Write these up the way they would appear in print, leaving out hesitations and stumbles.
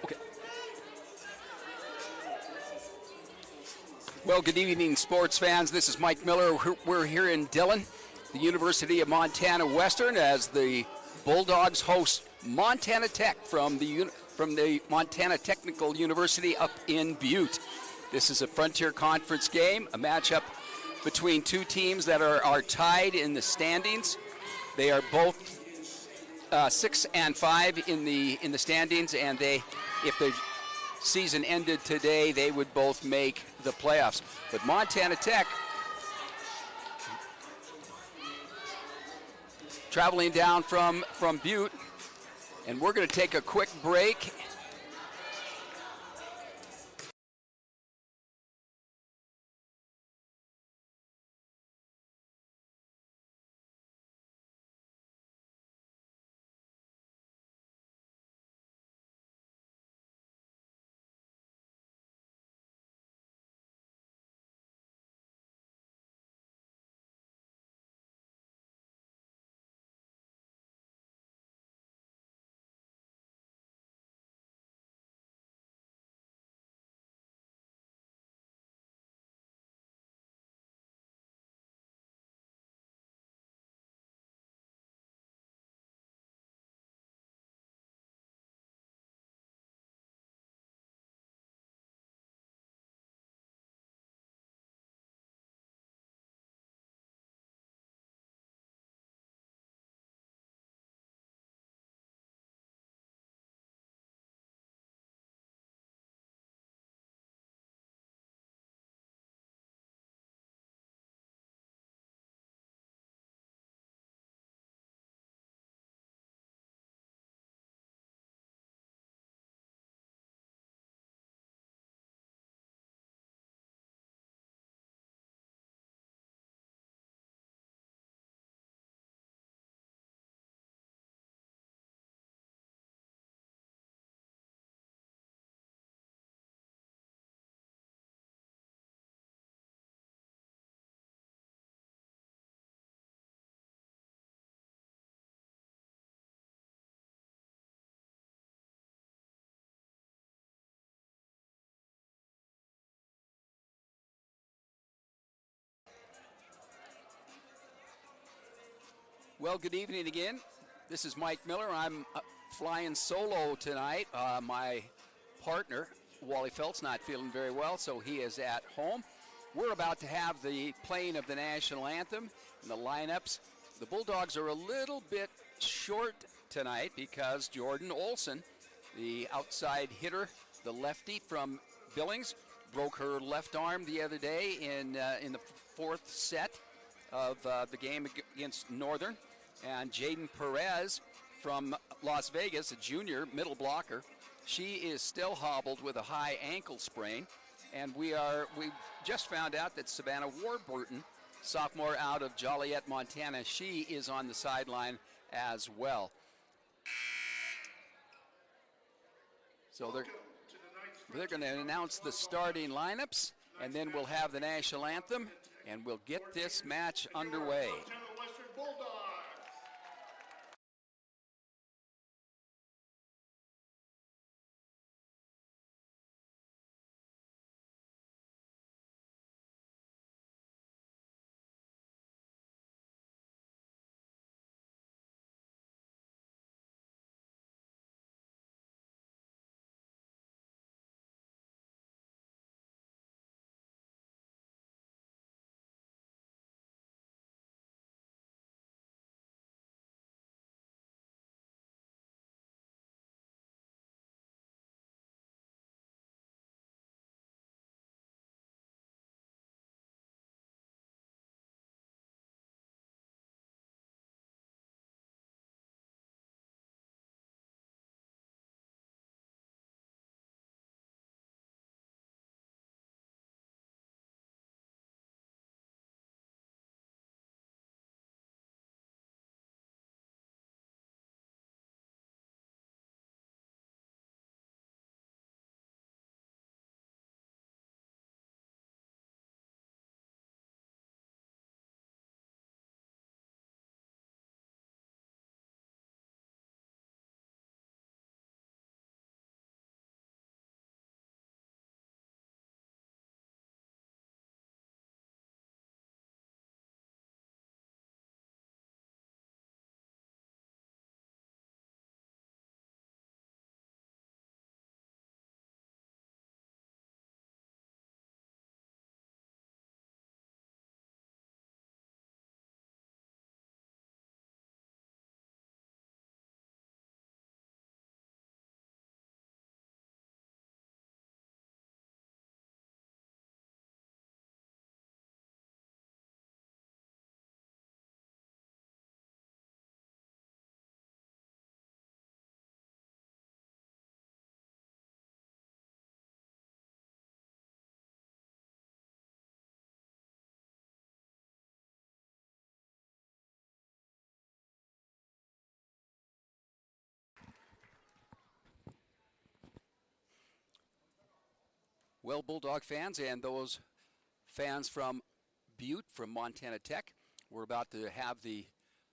Okay. Well, good evening, sports fans. This is Mike Miller. We're here in Dillon, the University of Montana Western, as the Bulldogs host Montana Tech from the Montana Technical University up in Butte. This is a Frontier Conference game, a matchup between two teams that are tied in the standings. They are both 6 and 5 in the standings, and if the season ended today, they would both make the playoffs. But Montana Tech traveling down from Butte, and we're going to take a quick break. Well, good evening again. This is Mike Miller. I'm flying solo tonight. My partner, Wally Felt's not feeling very well, so he is at home. We're about to have the playing of the national anthem and the lineups. The Bulldogs are a little bit short tonight because Jordan Olson, the outside hitter, the lefty from Billings, broke her left arm the other day in the fourth set of the game against Northern. And Jaden Perez from Las Vegas, a junior middle blocker, she is still hobbled with a high ankle sprain. And we just found out that Savannah Warburton, sophomore out of Joliet, Montana, she is on the sideline as well. So they're going to announce the starting lineups, and then we'll have the national anthem, and we'll get this match underway. Well, Bulldog fans and those fans from Butte, from Montana Tech, we're about to have the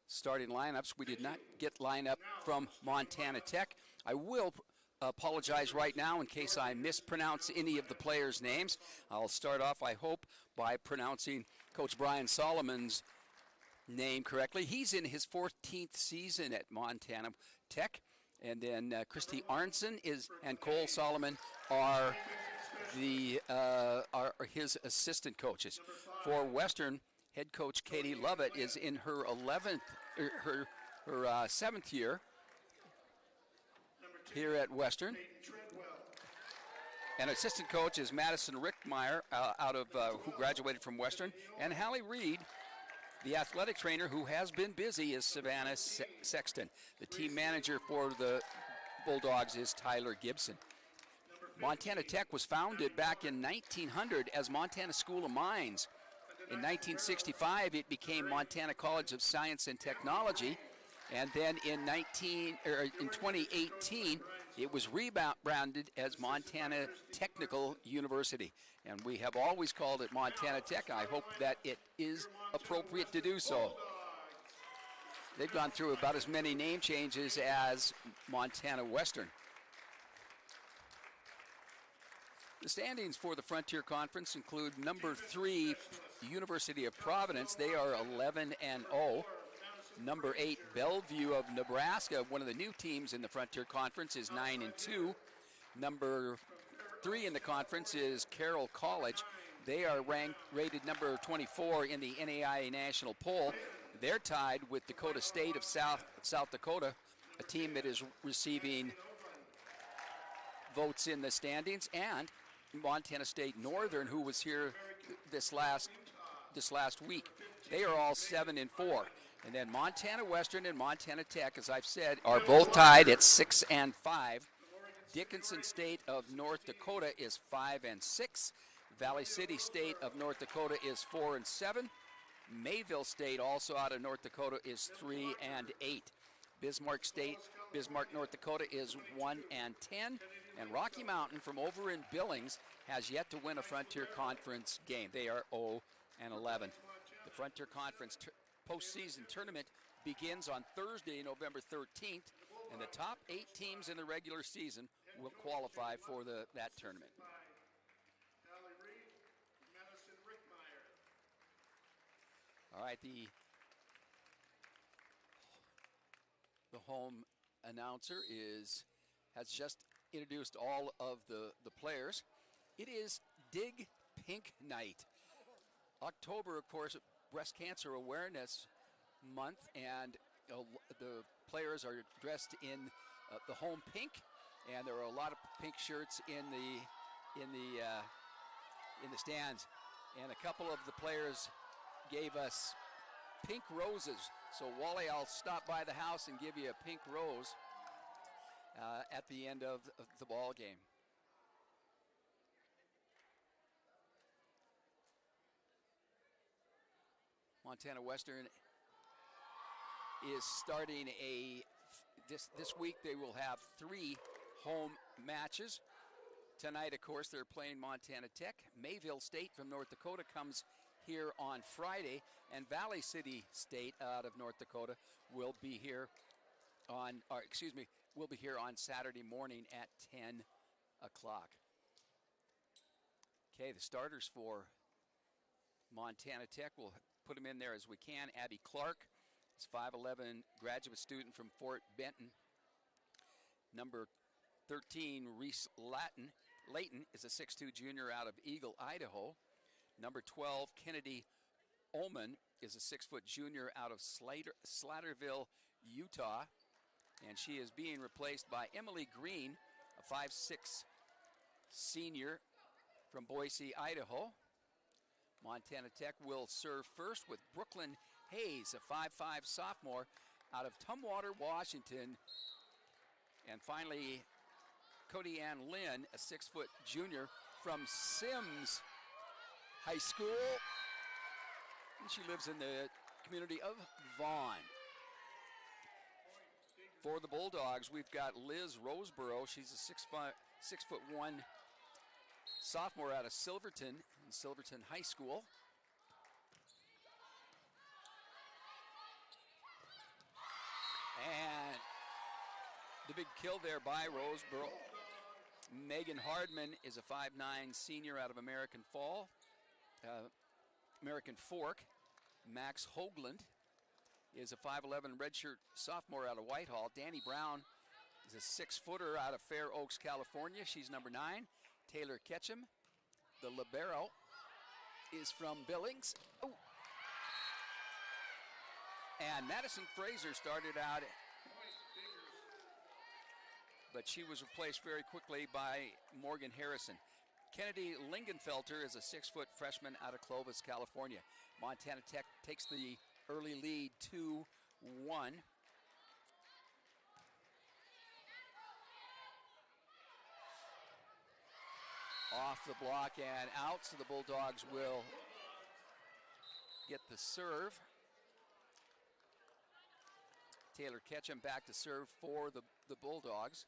starting lineups. We did not get lineup from Montana Tech. I will apologize right now in case I mispronounce any of the players' names. I'll start off, I hope, by pronouncing Coach Brian Solomon's name correctly. He's in his 14th season at Montana Tech. And then Christy Arnson and Cole Solomon are his assistant coaches. For Western, head coach Katie Lovett is in her 7th year here at Western. And assistant coach is Madison Rickmeyer, who graduated from Western. And Hallie Reed, the athletic trainer who has been busy, is Savannah Sexton. The team manager for the Bulldogs is Tyler Gibson. Montana Tech was founded back in 1900 as Montana School of Mines. In 1965, it became Montana College of Science and Technology. And then in 2018, it was rebranded as Montana Technical University. And we have always called it Montana Tech. I hope that it is appropriate to do so. They've gone through about as many name changes as Montana Western. The standings for the Frontier Conference include number 3, University of Providence. They are 11-0. Number 8, Bellevue of Nebraska, one of the new teams in the Frontier Conference, is 9-2. Number 3 in the conference is Carroll College. They are rated number 24 in the NAIA National Poll. They're tied with Dakota State of South Dakota, a team that is receiving votes in the standings, and Montana State Northern, who was here this last week. They are all 7-4. And then Montana Western and Montana Tech, as I've said, are both tied at 6-5. Dickinson State of North Dakota is 5-6. Valley City State of North Dakota is 4-7. Mayville State, also out of North Dakota, is 3-8. Bismarck, North Dakota is 1-10. And Rocky Mountain from over in Billings has yet to win a Frontier Conference game. They are 0-11. The Frontier Conference postseason tournament begins on Thursday, November 13th, and the top 8 teams in the regular season will qualify for that tournament. All right, the home announcer has just introduced all of the players. It is Dig Pink Night. October, of course, Breast Cancer Awareness Month, and the players are dressed in the home pink, and there are a lot of pink shirts in the stands. And a couple of the players gave us pink roses. So Wally, I'll stop by the house and give you a pink rose at the end of the ball game. Montana Western is starting this week. They will have 3 home matches. Tonight, of course, they're playing Montana Tech. Mayville State from North Dakota comes here on Friday, and Valley City State out of North Dakota will be here on Saturday morning at 10 o'clock. Okay, the starters for Montana Tech, we'll put them in there as we can. Abby Clark is 5'11", graduate student from Fort Benton. Number 13, Reese Layton is a 6'2" junior out of Eagle, Idaho. Number 12, Kennedy Ullman is a 6-foot junior out of Slatterville, Utah. And she is being replaced by Emily Green, a 5'6" senior from Boise, Idaho. Montana Tech will serve first with Brooklyn Hayes, a 5'5" sophomore out of Tumwater, Washington. And finally, Cody Ann Lynn, a 6-foot junior from Sims High School. And she lives in the community of Vaughan. For the Bulldogs, we've got Liz Roseborough. She's a 6'1" sophomore out of Silverton, in Silverton High School. And the big kill there by Roseboro. Megan Hardman is a 5'9 senior out of American Fork. Max Hoagland is a 5'11 redshirt sophomore out of Whitehall. Danny Brown is a 6-footer out of Fair Oaks, California. She's number 9. Taylor Ketchum, the libero, is from Billings. Oh. And Madison Fraser started out, but she was replaced very quickly by Morgan Harrison. Kennedy Lingenfelter is a 6-foot freshman out of Clovis, California. Montana Tech takes the early lead 2-1. Off the block and out, so the Bulldogs will get the serve. Taylor Ketchum back to serve for the Bulldogs.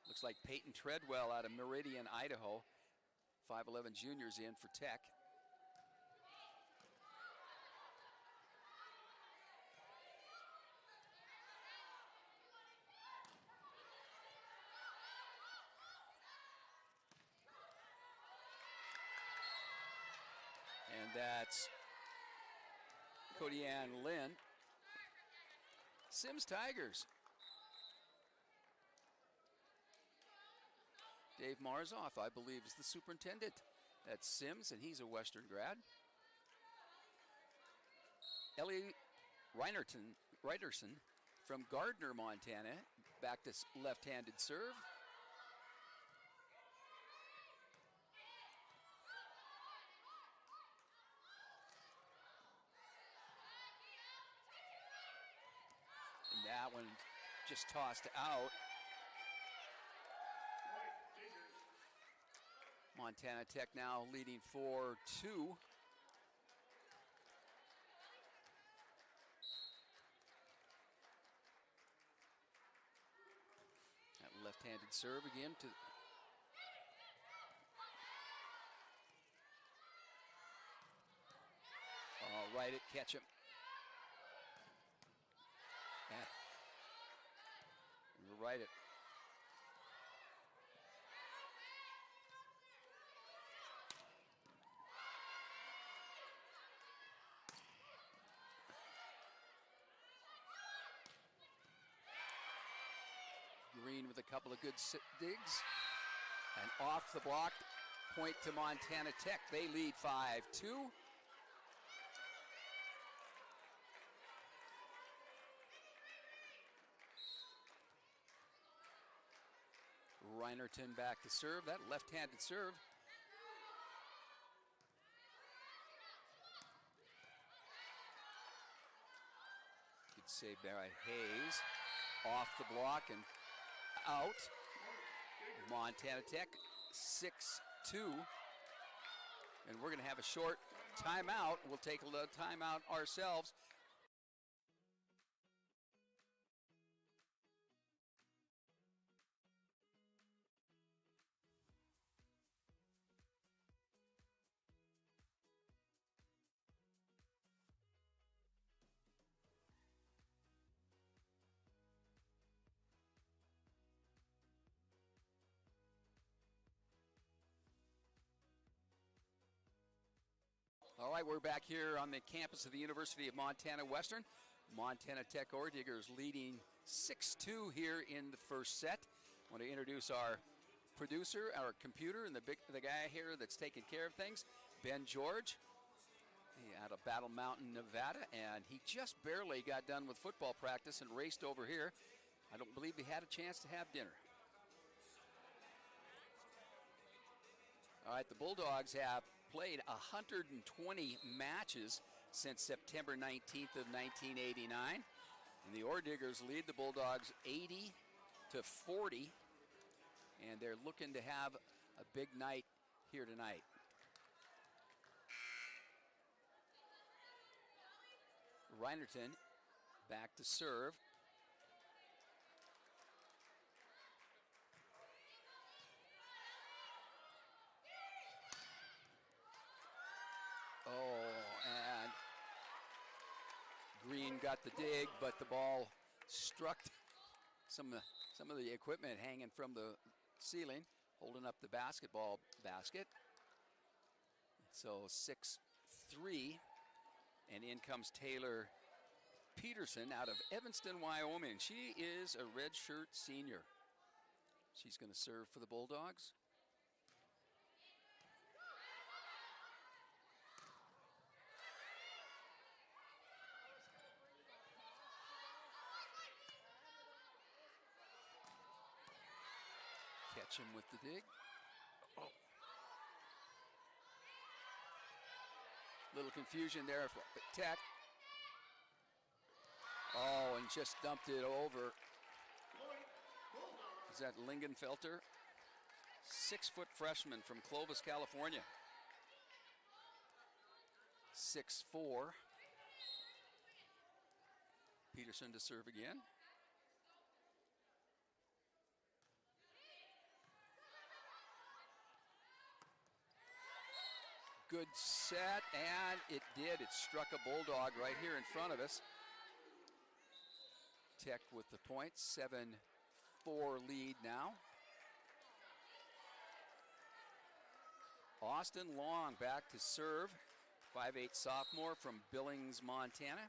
Looks like Peyton Treadwell out of Meridian, Idaho. 5'11 juniors in for Tech. And that's Cody Ann Lynn. Sims Tigers. Dave Marzoff, I believe, is the superintendent at Sims, and he's a Western grad. Ellie Reiterson from Gardner, Montana, back to left-handed serve. And that one just tossed out. Montana Tech now leading 4-2. That left-handed serve again to right at Ketchum. Right at Green with a couple of good digs. And off the block, point to Montana Tech. They lead 5-2. Reinerton back to serve. That left-handed serve. Good save there by Hayes. Off the block and out. Montana Tech 6-2. And we're going to have a short timeout. We'll take a little timeout ourselves. All right, we're back here on the campus of the University of Montana Western. Montana Tech Orediggers leading 6-2 here in the first set. I want to introduce our producer, our computer, and the guy here that's taking care of things, Ben George, out of Battle Mountain, Nevada, and he just barely got done with football practice and raced over here. I don't believe he had a chance to have dinner. All right, the Bulldogs have played 120 matches since September 19th of 1989. And the Orediggers lead the Bulldogs 80-40. And they're looking to have a big night here tonight. Reinerton back to serve. Peterson got the dig, but the ball struck some of the equipment hanging from the ceiling, holding up the basketball basket. So 6-3, and in comes Taylor Peterson out of Evanston, Wyoming. She is a redshirt senior. She's going to serve for the Bulldogs. Catch him with the dig. Oh. Little confusion there for Tech. Oh, and just dumped it over. Is that Lingenfelter? 6-foot freshman from Clovis, California. 6'4". Peterson to serve again. Good set, and it did. It struck a Bulldog right here in front of us. Tech with the point, 7-4 lead now. Austin Long back to serve, 5'8" sophomore from Billings, Montana.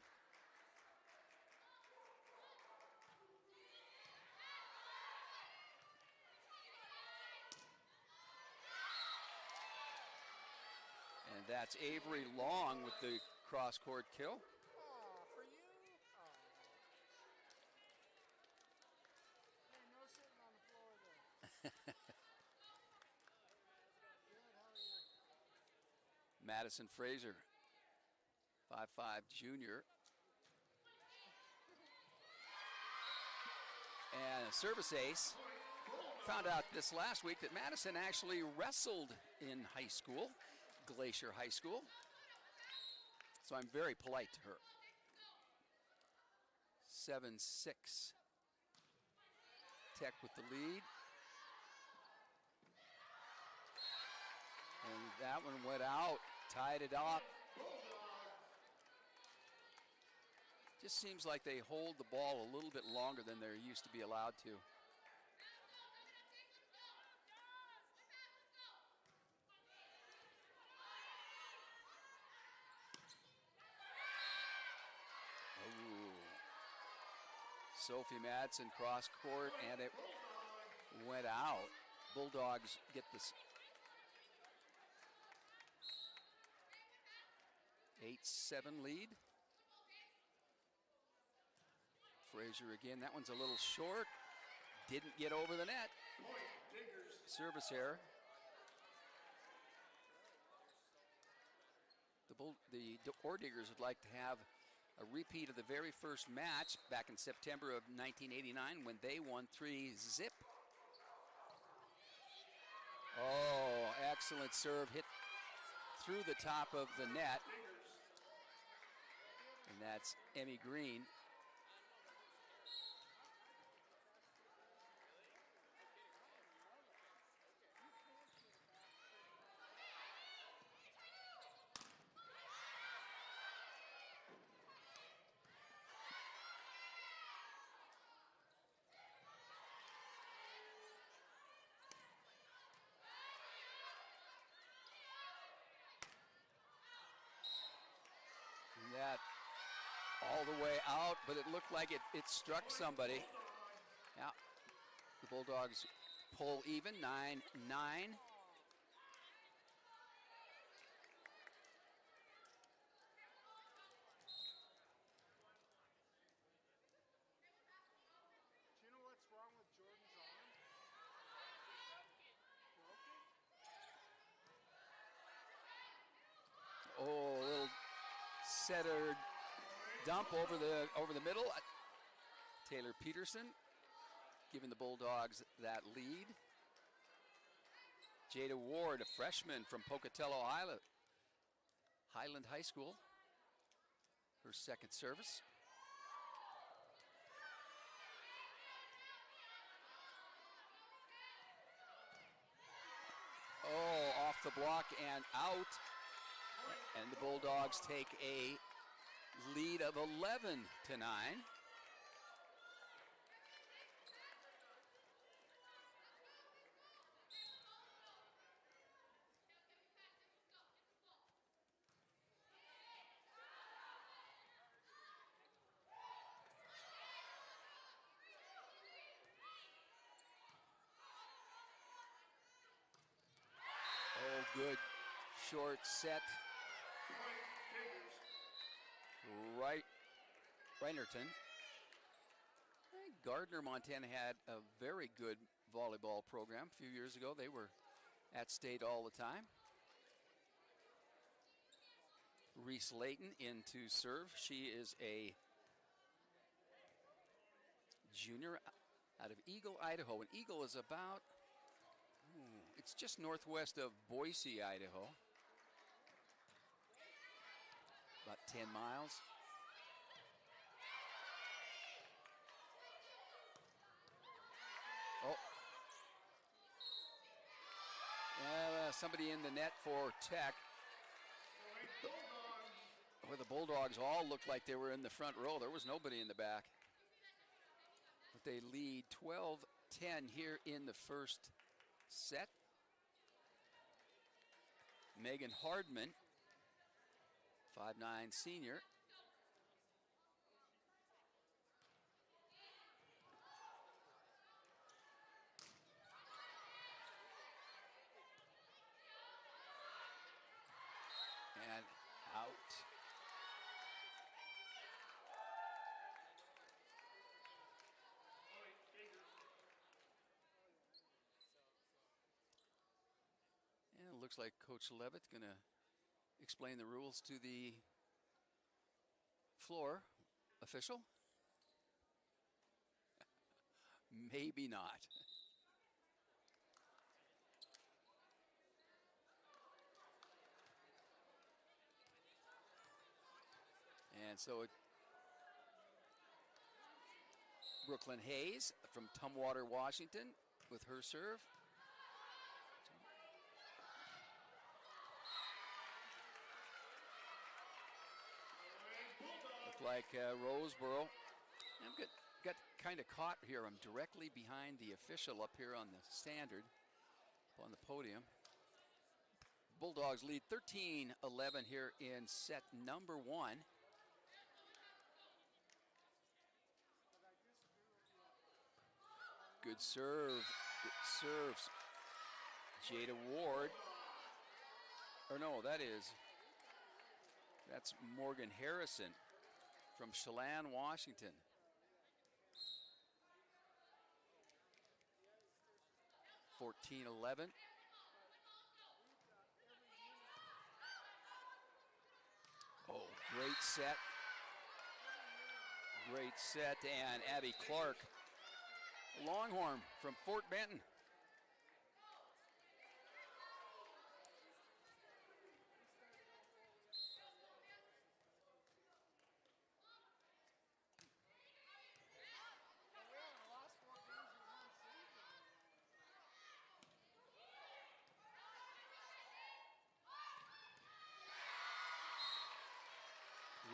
And that's Avery Long with the cross-court kill. For you? Hey, no sitting on the floor there. Good, how are you? Madison Fraser, 5'5" junior. And a service ace. Found out this last week that Madison actually wrestled in high school. Glacier High School. So I'm very polite to her. 7-6. Tech with the lead. And that one went out, tied it up. Just seems like they hold the ball a little bit longer than they're used to be allowed to. Sophie Madsen cross court, and it went out. Bulldogs get this 8-7 lead. Fraser again, that one's a little short. Didn't get over the net. Service error. The Orediggers would like to have a repeat of the very first match back in September of 1989 when they won 3-0. Oh, excellent serve, hit through the top of the net. And that's Emmy Green. That all the way out, but it looked like it struck somebody. Yeah, the Bulldogs pull even, 9-9. Do you know what's wrong with Jordan's arm? Broken? Oh, a little setter dump over the middle. Taylor Peterson giving the Bulldogs that lead. Jada Ward, a freshman from Pocatello Highland High School. Her second service. Oh, off the block and out. And the Bulldogs take a lead of 11 to 9. Oh, good short set. Right, Reinerton. Gardner, Montana had a very good volleyball program a few years ago. They were at state all the time. Reese Layton into serve. She is a junior out of Eagle, Idaho. And Eagle is about, it's just northwest of Boise, Idaho. About 10 miles. Oh. Somebody in the net for Tech. Where the Bulldogs all looked like they were in the front row. There was nobody in the back. But they lead 12-10 here in the first set. Megan Hardman, 5'9" senior. And out. And it looks like Coach Levitt's going to explain the rules to the floor official. Maybe not. And so Brooklyn Hayes from Tumwater, Washington with her serve. Look like Roseboro. I've got kind of caught here. I'm directly behind the official up here on the standard, up on the podium. Bulldogs lead 13-11 here in set number 1. Good serve. Good serves. Jada Ward. Or no, that's Morgan Harrison from Chelan, Washington. (14-11). Oh, great set. Great set, and Abby Clark, Longhorn from Fort Benton.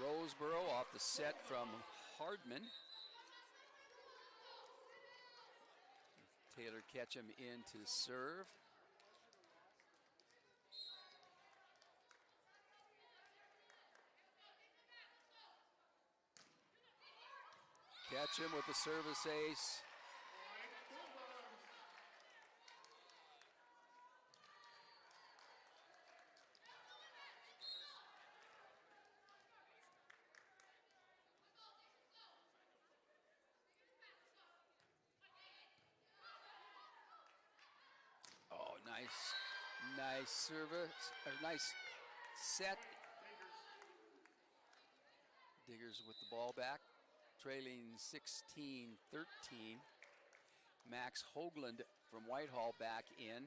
Roseboro off the set from Hardman. Taylor Ketchum into serve. Ketchum with the service ace. Oh, nice service, or nice set. Diggers with the ball back, trailing 16-13. Max Hoagland from Whitehall back in. And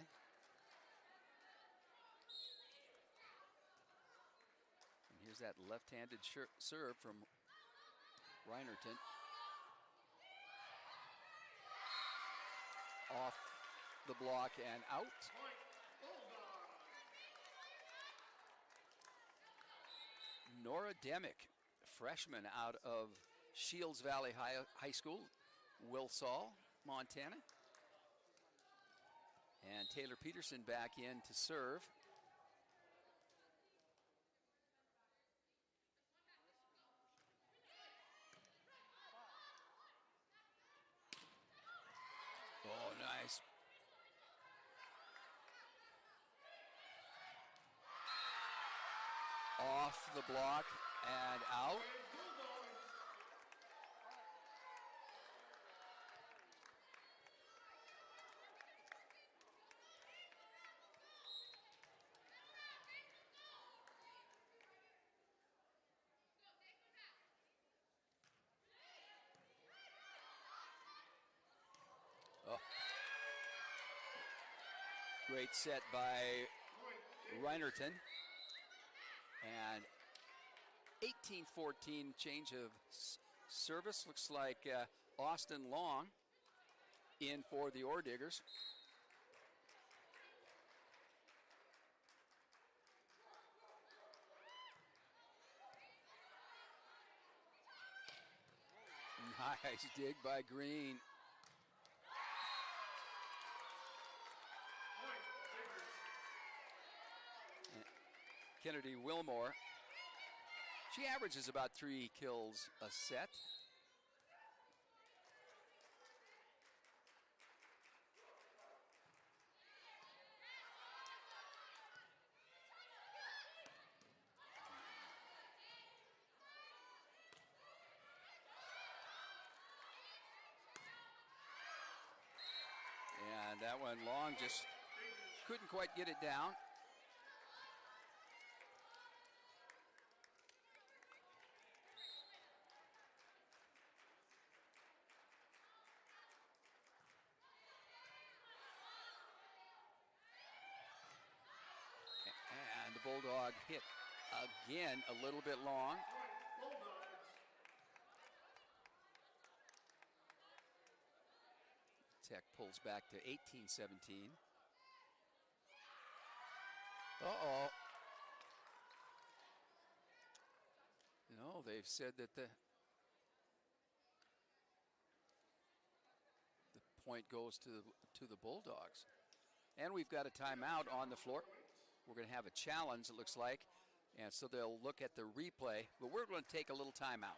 here's that left-handed serve from Reinerton. Off the block and out. Nora Demick freshman out of Shields Valley High School, Wilsall, Montana. And Taylor Peterson back in to serve. Oh, nice. Off the block and out. Oh. Great set by Reinerton. And 18-14 change of service. Looks like Austin Long in for the Ore Diggers. Nice dig by Green. Kennedy Wilmore. She averages about 3 kills a set. And that one Long just couldn't quite get it down. And the Bulldog hit again a little bit long. Tech pulls back to 18-17. Uh-oh. No, they've said that the point goes to the Bulldogs. And we've got a timeout on the floor. We're going to have a challenge, it looks like. And so they'll look at the replay, but we're going to take a little timeout.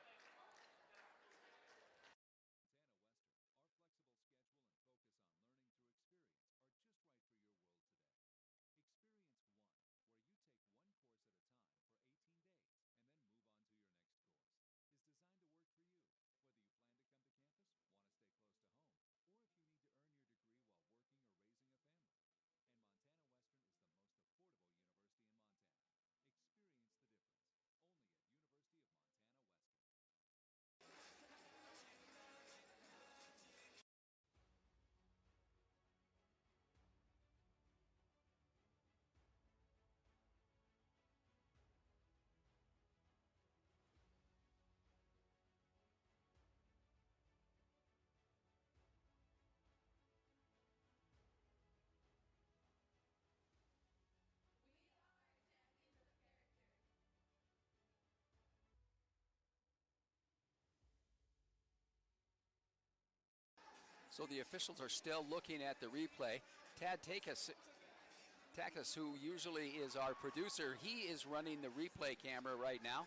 So the officials are still looking at the replay. Tad Takas, who usually is our producer, he is running the replay camera right now.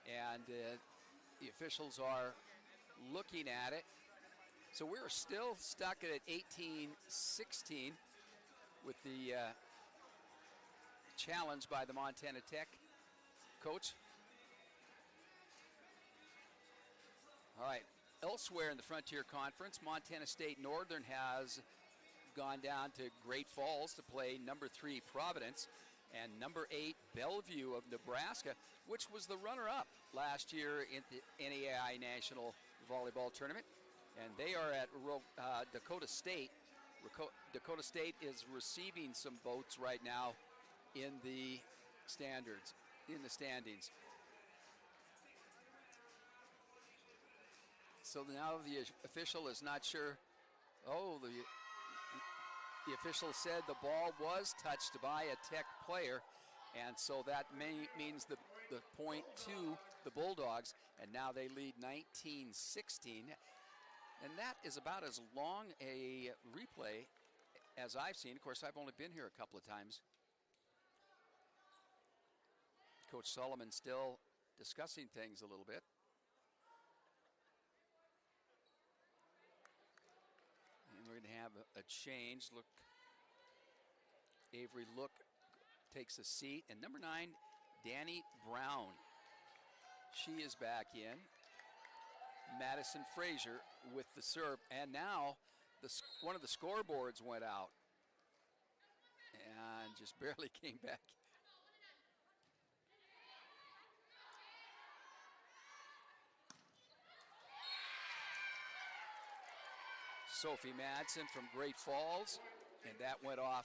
And the officials are looking at it. So we're still stuck at 18-16 with the challenge by the Montana Tech coach. All right. Elsewhere in the Frontier Conference, Montana State Northern has gone down to Great Falls to play number 3 Providence and number 8 Bellevue of Nebraska, which was the runner-up last year in the NAIA National Volleyball Tournament. And they are at Dakota State. Dakota State is receiving some votes right now in the standings. So now the official is not sure. Oh, the official said the ball was touched by a Tech player, and so that means the the point to the Bulldogs, and now they lead 19-16. And that is about as long a replay as I've seen. Of course, I've only been here a couple of times. Coach Solomon still discussing things a little bit. And we're going to have a change. Look, Avery Look takes a seat. And number 9, Danny Brown. She is back in. Madison Frazier with the serve. And now one of the scoreboards went out and just barely came back. Sophie Madsen from Great Falls, and that went off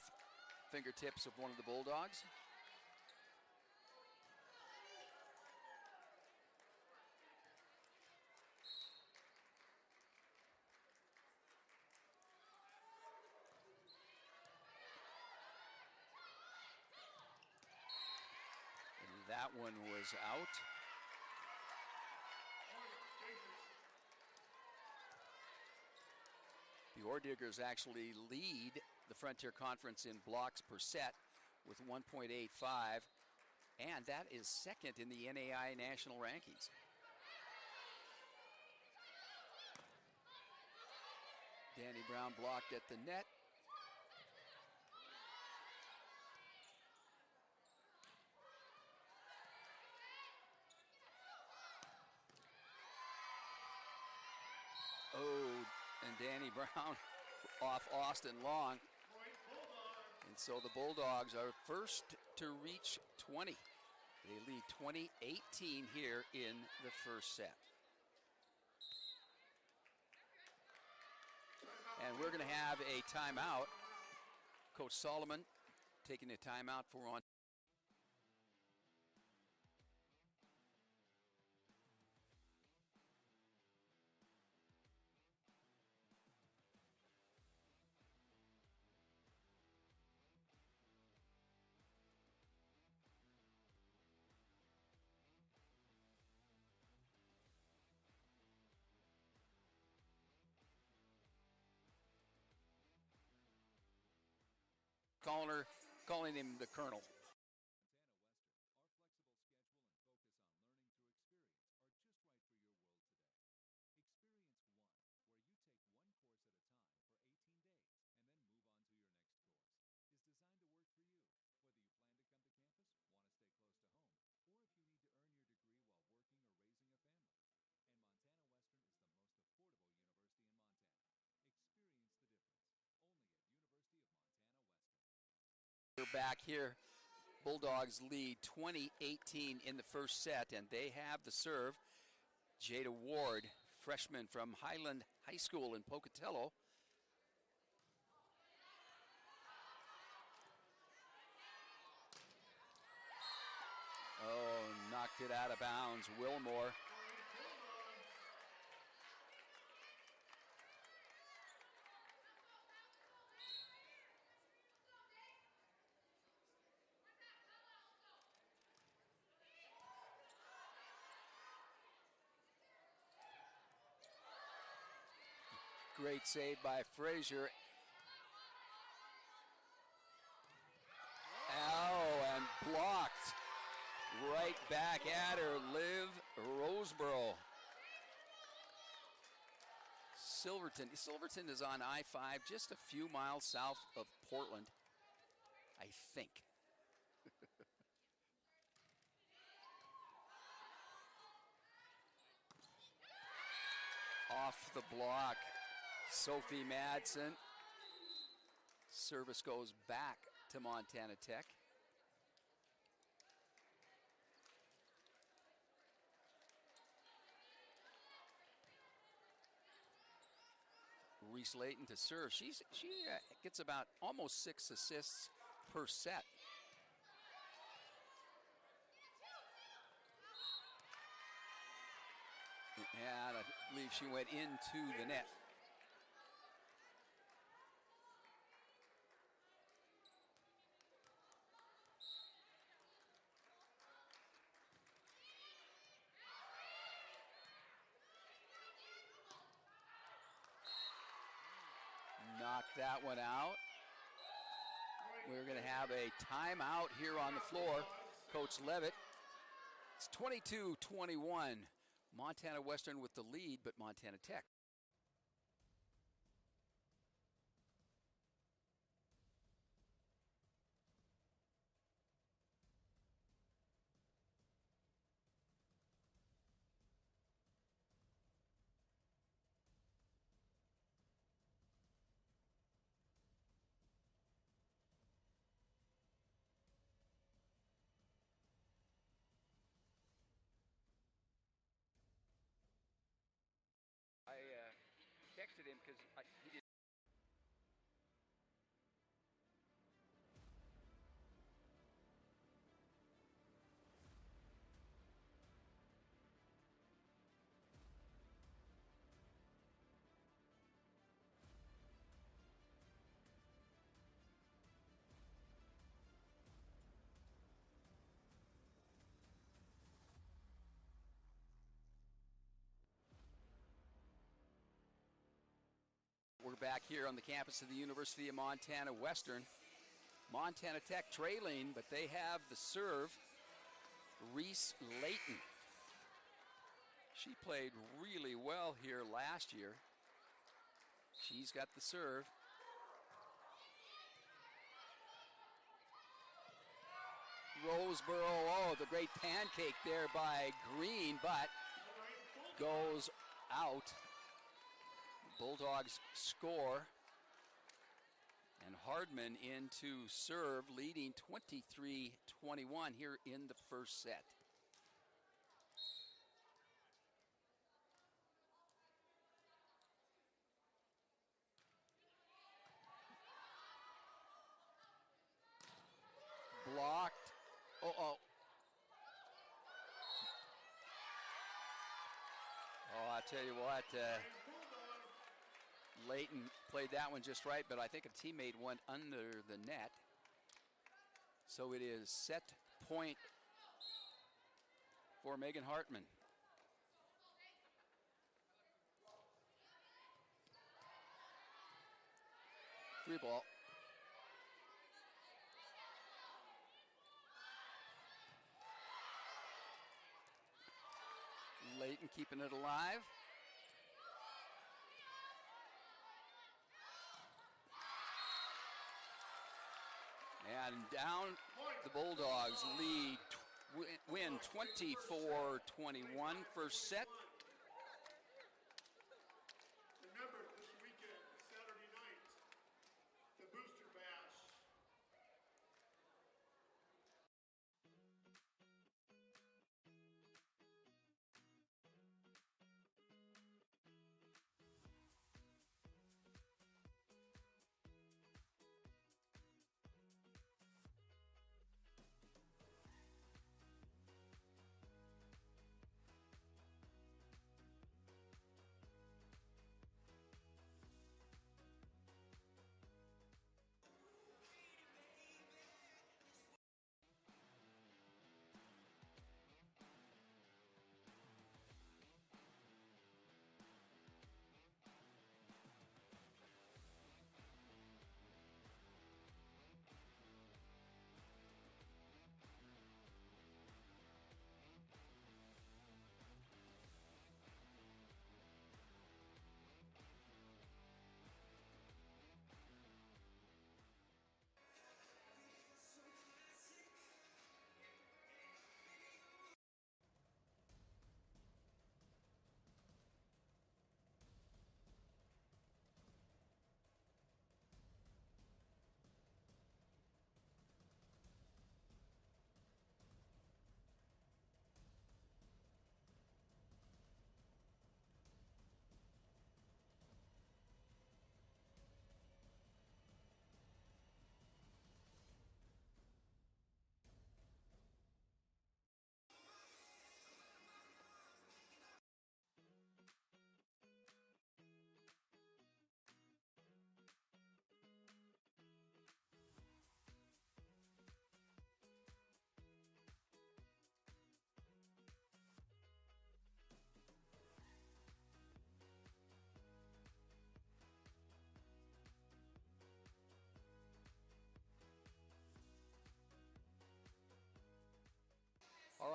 fingertips of one of the Bulldogs. And that one was out. The Orediggers actually lead the Frontier Conference in blocks per set with 1.85, and that is second in the NAI national rankings. Danny Brown blocked at the net. Oh, and Danny Brown off Austin Long. And so the Bulldogs are first to reach 20. They lead 20-18 here in the first set. And we're going to have a timeout. Coach Solomon taking a timeout for on. Calling him the Colonel. Back here, Bulldogs lead 20-18 in the first set, and they have the serve. Jada Ward, freshman from Highland High School in Pocatello. Oh, knocked it out of bounds. Wilmore. Great save by Frazier. Oh, and blocked. Right back at her, Liv Roseborough. Silverton is on I-5, just a few miles south of Portland, I think. Off the block. Sophie Madsen. Service goes back to Montana Tech. Reese Layton to serve. She gets about almost 6 assists per set. And I believe she went into the net. knocked that one out. We're going to have a timeout here on the floor. Coach Levitt. It's 22-21. Montana Western with the lead, but Montana Tech. I texted him because he did. We're back here on the campus of the University of Montana Western. Montana Tech trailing, but they have the serve. Reese Layton. She played really well here last year. She's got the serve. Roseboro, oh, the great pancake there by Green, but goes out. Bulldogs score. And Hardman into serve, leading 23-21 here in the first set. Blocked. Oh, I tell you what, Layton played that one just right, but I think a teammate went under the net. So it is set point for Megan Hartman. Free ball. Layton keeping it alive. And down the Bulldogs lead, win 24-21 first set. Remember this weekend, Saturday night, the Booster Bash.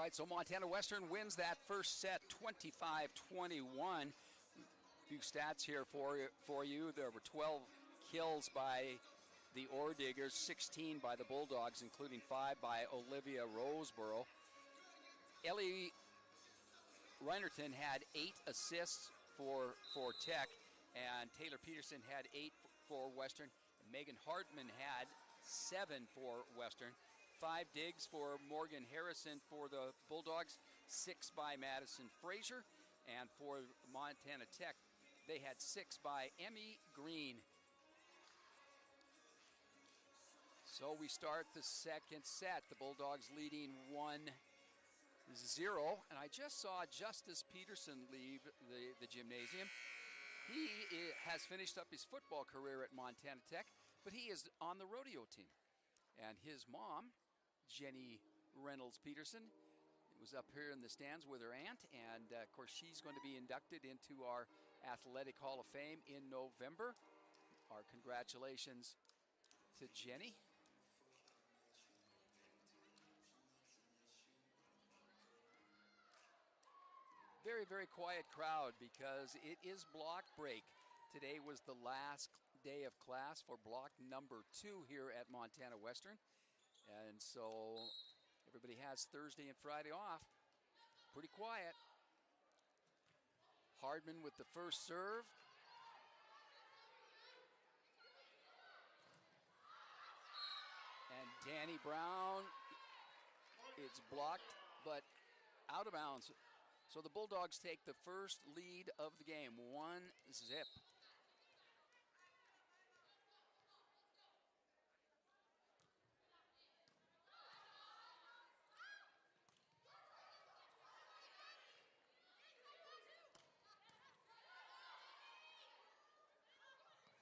right, so Montana Western wins that first set 25-21. A few stats here for you. There were 12 kills by the Ore Diggers, 16 by the Bulldogs, including 5 by Olivia Roseboro. Ellie Reinerton had 8 assists for Tech, and Taylor Peterson had 8 for Western. And Megan Hartman had 7 for Western. 5 digs for Morgan Harrison for the Bulldogs, 6 by Madison Frazier, and for Montana Tech, they had 6 by Emmy Green. So we start the second set. The Bulldogs leading 1-0, and I just saw Justice Peterson leave the gymnasium. He has finished up his football career at Montana Tech, but he is on the rodeo team. And his mom, Jenny Reynolds Peterson, was up here in the stands with her aunt, and of course she's going to be inducted into our Athletic Hall of Fame in November. Our congratulations to Jenny. Very, very quiet crowd because it is block break. Today was the last day of class for block number 2 here at Montana Western. And so everybody has Thursday and Friday off. Pretty quiet. Hardman with the first serve. And Danny Brown, it's blocked, but out of bounds. So the Bulldogs take the first lead of the game, 1-0.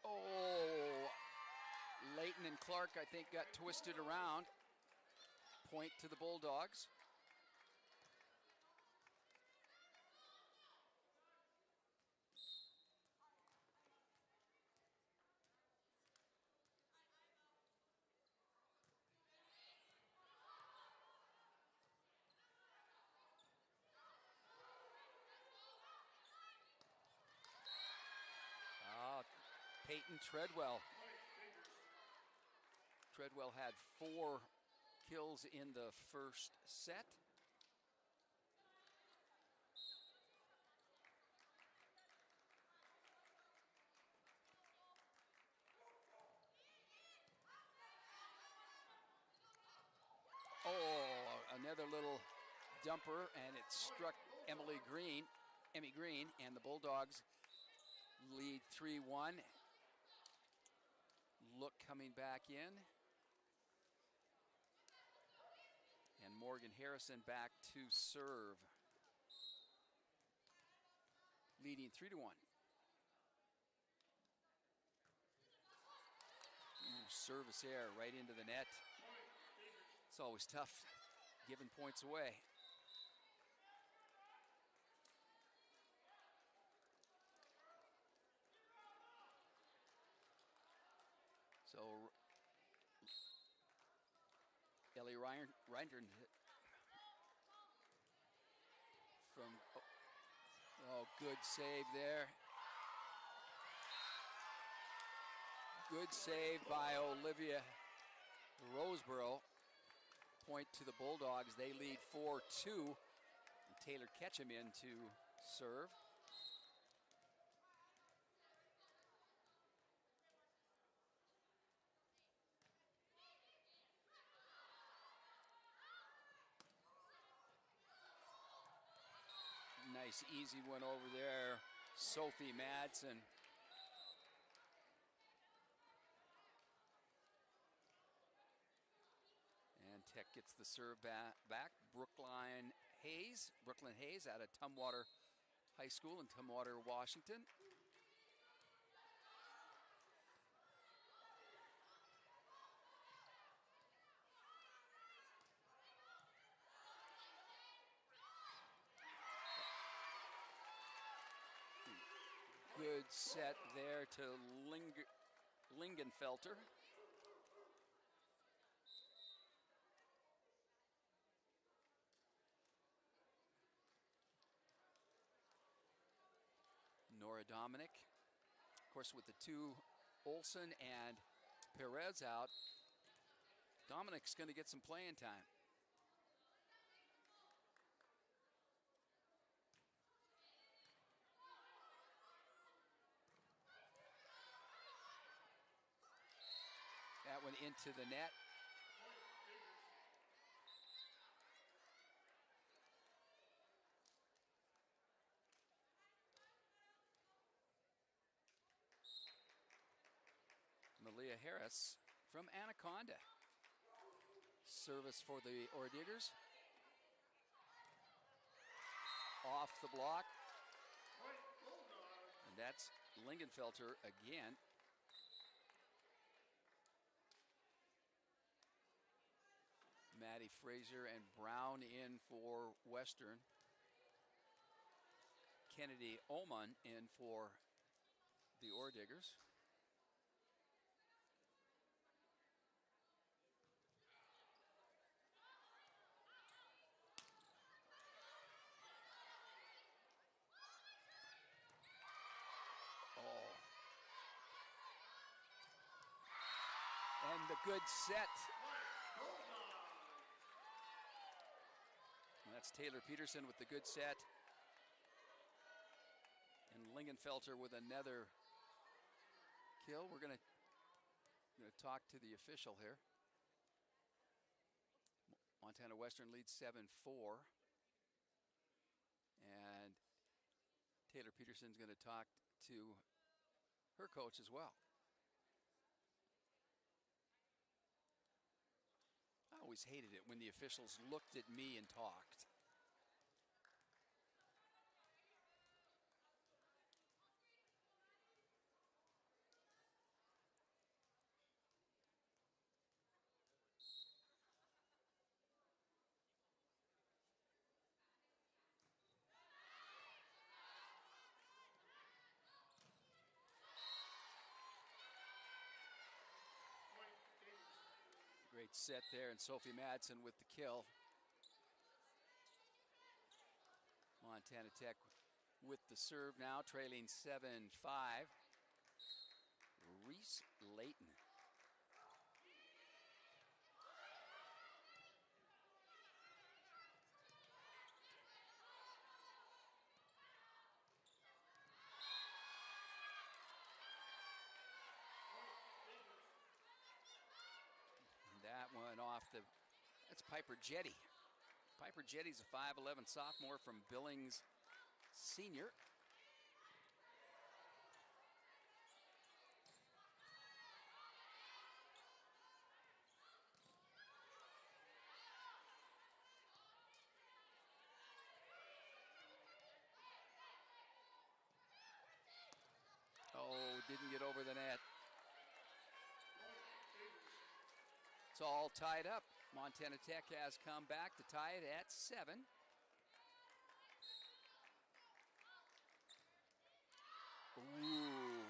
Oh, Leighton and Clark, I think, got twisted around. Point to the Bulldogs. Peyton Treadwell. Treadwell had 4 kills in the first set. Oh, another little dumper, and it struck Emmy Green, and the Bulldogs lead 3-1. Look coming back in. And Morgan Harrison back to serve. Leading 3-1. Service error right into the net. It's always tough giving points away. So Ellie Reinder from, good save there. Good save by Olivia Roseboro. Point to the Bulldogs. They lead 4-2. And Taylor Ketchum in to serve. Nice easy one over there, Sophie Madsen. And Tech gets the serve back. Brooklyn Hayes out of Tumwater High School in Tumwater, Washington. Good set there to Lingenfelter. Mara Dominic. Of course, with the two Olsen and Perez out, Dominic's going to get some playing time. That one into the net. Malia Harris from Anaconda. Service for the Orediggers. Off the block. And that's Lingenfelter again. Maddie Fraser and Brown in for Western. Kennedy Oman in for the Orediggers. Oh. And the good set. And that's Taylor Peterson with the good set. And Lingenfelter with another kill. We're going to talk to the official here. Montana Western leads 7-4. And Taylor Peterson's going to talk to her coach as well. I always hated it when the officials looked at me and talked. Great set there, and Sophie Madsen with the kill. Montana Tech with the serve now, trailing 7-5. Reese Layton. That one off the, that's Piper Jetty. Piper Jetty's a 5'11" sophomore from Billings Senior. Oh, didn't get over the net. It's all tied up. Montana Tech has come back to tie it at 7. Ooh.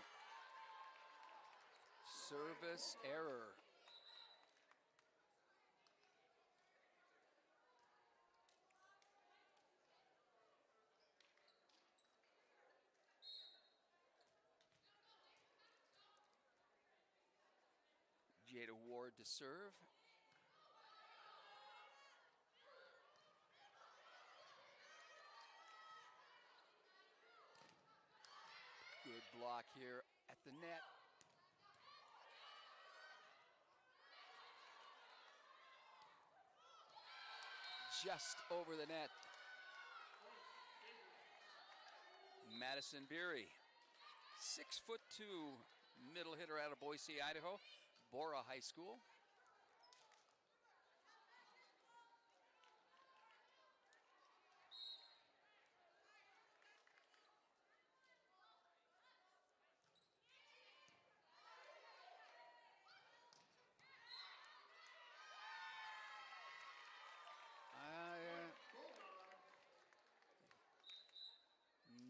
Service error. Jada Ward to serve. Good block here at the net. Just over the net. Madison Beery, 6'2" middle hitter out of Boise, Idaho. Bora High School.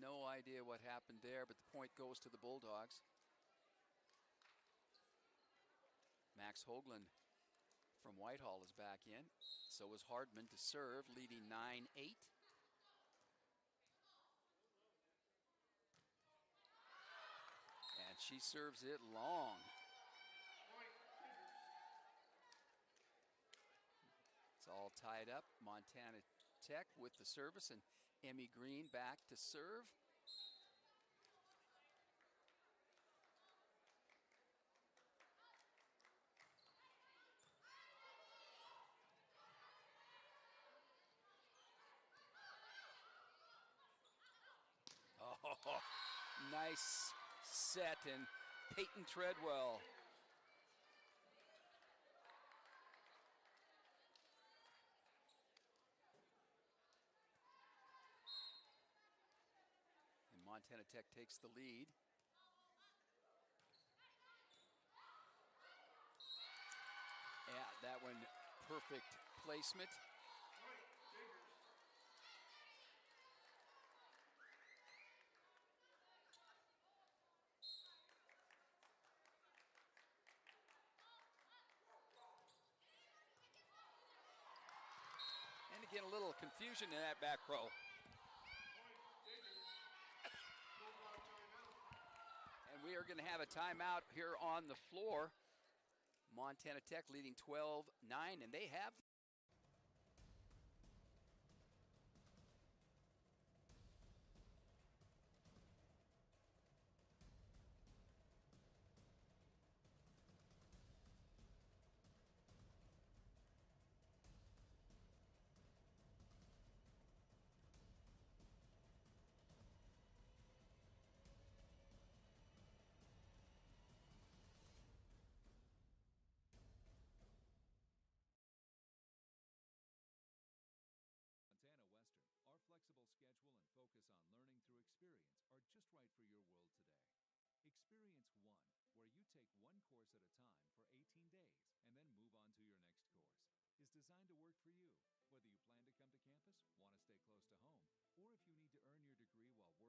No idea what happened there, but the point goes to the Bulldogs. Max Hoagland from Whitehall is back in. So is Hardman to serve, leading 9-8. she serves it long. Point, Cougars. It's all tied up. Montana Tech with the service, and Emmy Green back to serve. Oh, nice set, and Peyton Treadwell. And Montana Tech takes the lead. Yeah, that one, perfect placement. Point, Cougars. And again, a little confusion in that back row. Point, Cougars. Bulldog timeout. And we are going to have a timeout here on the floor. Montana Tech leading 12-9, and they have. Montana Western, our flexible schedule and focus on learning through experience are just right for your world today. Experience One, where you take one course at a time for 18 days and then move on to your next course, is designed to work for you, whether you plan to come to campus, want to stay close to home, or if you need to earn your degree while working or raising a family. And Montana Western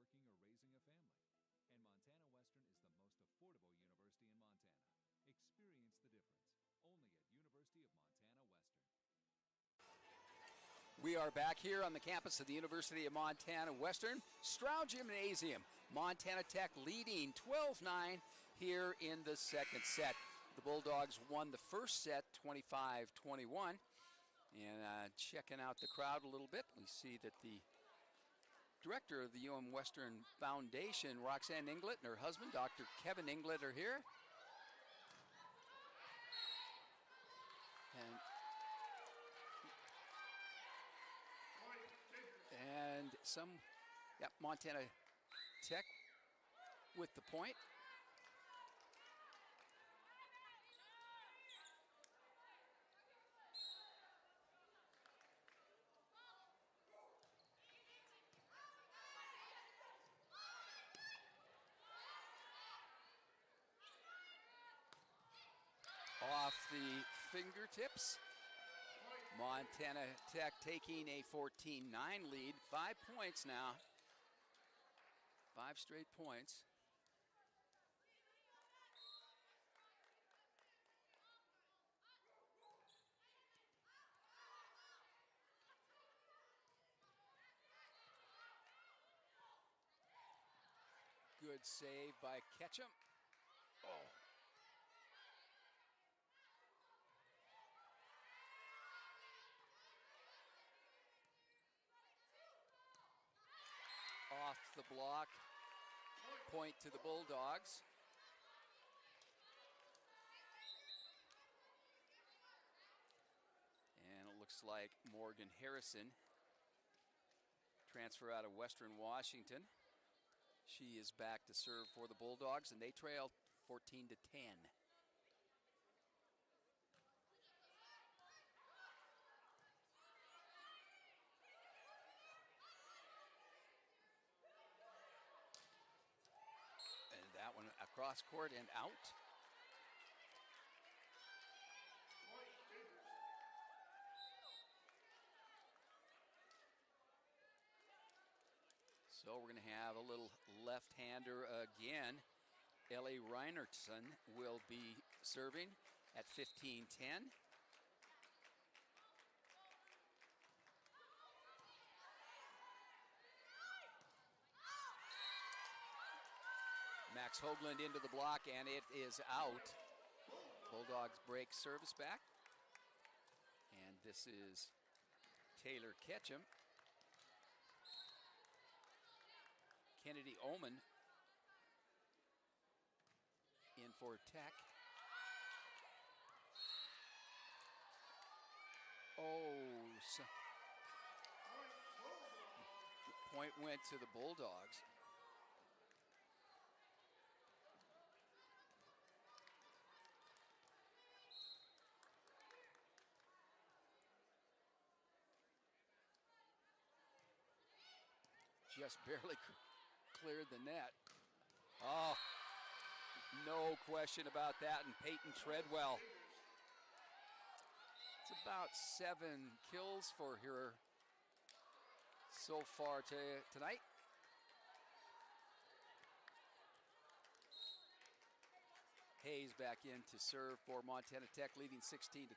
is the most affordable university in Montana. Experience the difference, only at University of Montana Western. We are back here on the campus of the University of Montana Western, Stroud Gymnasium. Montana Tech leading 12-9 here in the second set. The Bulldogs won the first set 25-21. And checking out the crowd a little bit, we see that the director of the UM Western Foundation, Roxanne Inglet, and her husband, Dr. Kevin Inglet, are here. And Montana Tech with the point. Off the fingertips. Montana Tech taking a 14-9 lead. 5 points now. 5 straight points. Good save by Ketchum. Oh. Off the block, point to the Bulldogs. And it looks like Morgan Harrison, transfer out of Western Washington. She is back to serve for the Bulldogs, and they trail 14-10. That one across court and out. So we're going to have a little left-hander again. Ellie Reinertson will be serving at 15-10. Max Knocks Hoagland into the block, and it is out. Bulldogs break service back. And this is Taylor Ketchum. Kennedy Oman in for Tech. Oh, the point went to the Bulldogs. Just barely cleared the net. Oh, no question about that. And Peyton Treadwell. It's about 7 kills for her so far tonight. Hayes back in to serve for Montana Tech, leading 16-12.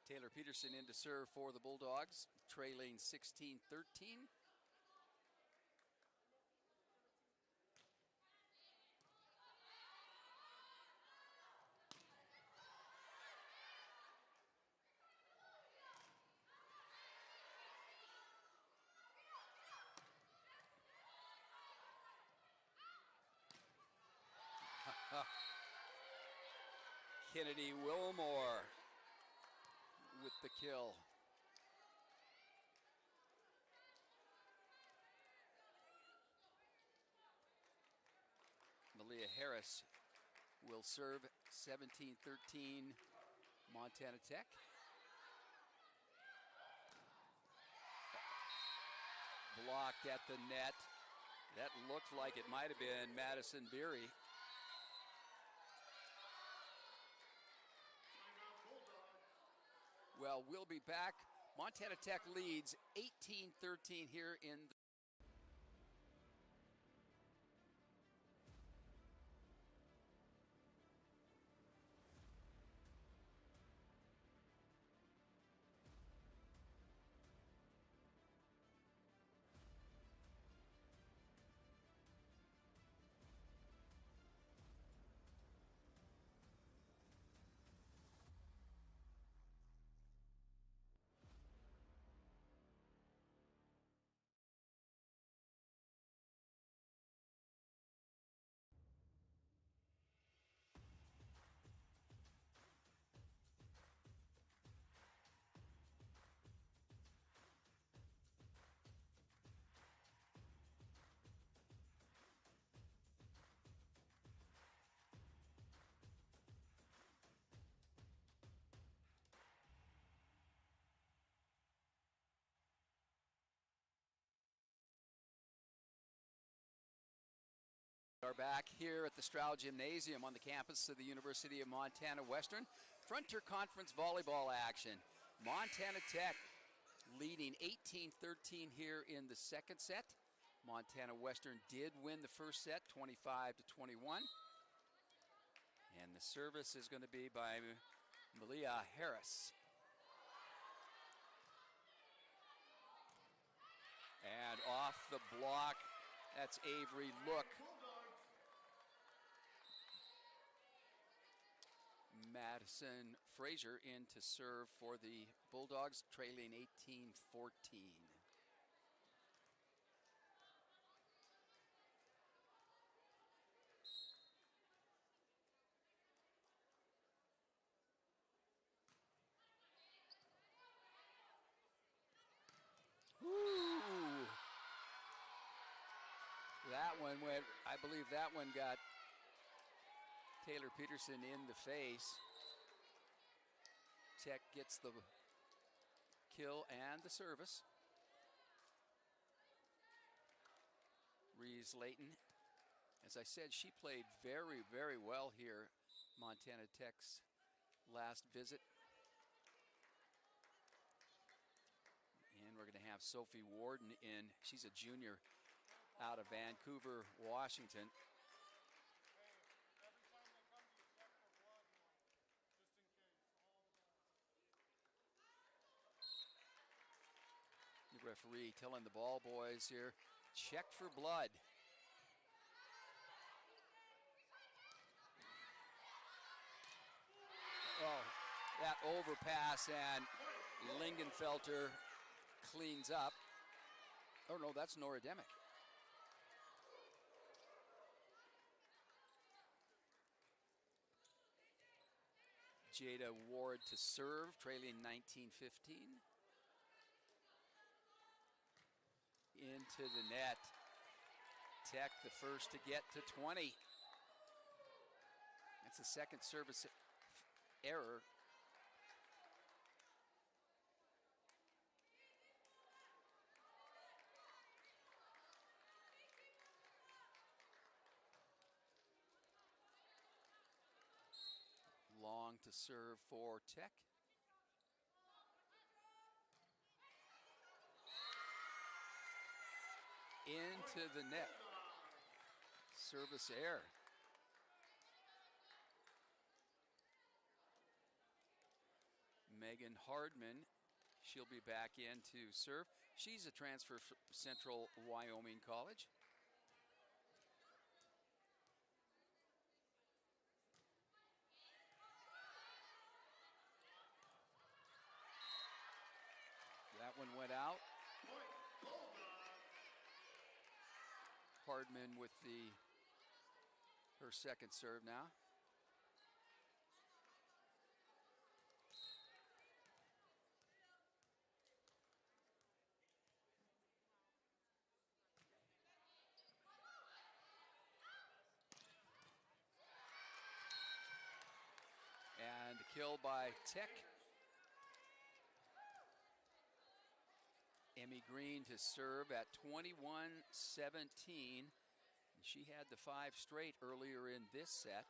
Taylor Peterson in to serve for the Bulldogs, trailing 16-13. Kennedy Wilmore with the kill. Malia Harris will serve 17-13 Montana Tech. Blocked at the net. That looked like it might have been Madison Beery. Well, we'll be back. Montana Tech leads 18-13 here in the are back here at the Stroud Gymnasium on the campus of the University of Montana Western. Frontier Conference volleyball action. Montana Tech leading 18-13 here in the second set. Montana Western did win the first set, 25-21. And the service is going to be by Malia Harris. And off the block, that's Avery Look. Madison Frazier in to serve for the Bulldogs, trailing 18-14. Ooh. That one went, I believe that one got Taylor Peterson in the face. Tech gets the kill and the service. Reese Layton As I said, she played very, very well here, Montana Tech's last visit. And we're going to have Sophie Warden in. She's a junior out of Vancouver, Washington. The referee telling the ball boys here, check for blood. Oh, that overpass, and Lingenfelter cleans up. Oh no, that's Nora Demick. Jada Ward to serve, trailing 19-15. Into the net. Tech the first to get to 20. That's the second service error. Long to serve for Tech. Into the net. Service error. Megan Hardman, she'll be back in to serve. She's a transfer from Central Wyoming College. That one went out. Hardman with her second serve now. And a kill by Tech. Emmy Green to serve at 21-17. She had the 5 straight earlier in this set.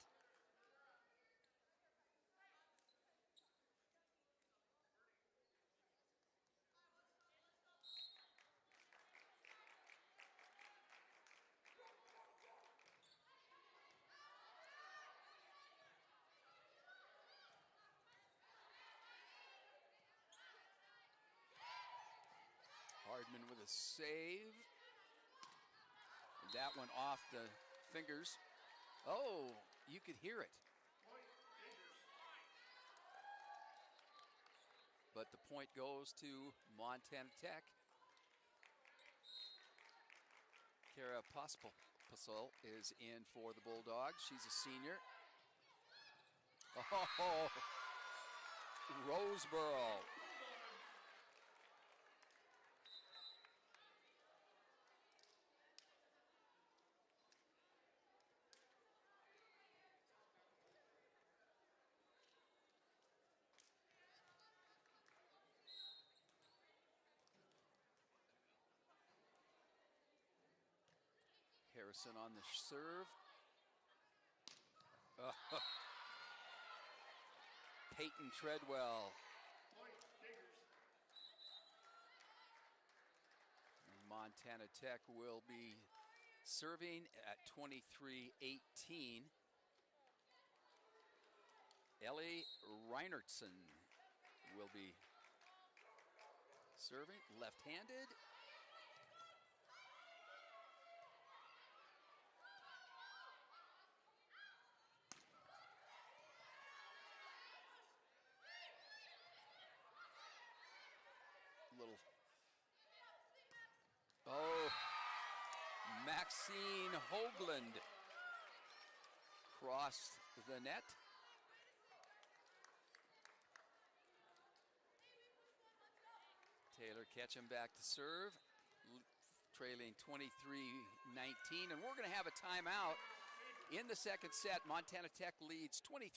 Hardman with a save. That one off the fingers. Oh, you could hear it. But the point goes to Montana Tech. Kara Pospil is in for the Bulldogs. She's a senior. Oh, Roseboro. Harrison on the serve. Peyton Treadwell. Montana Tech will be serving at 23-18. Ellie Reinertson will be serving, left-handed. Oh, Maxine Hoagland crossed the net. Taylor Ketchum back to serve, trailing 23-19. And we're going to have a timeout in the second set. Montana Tech leads 23.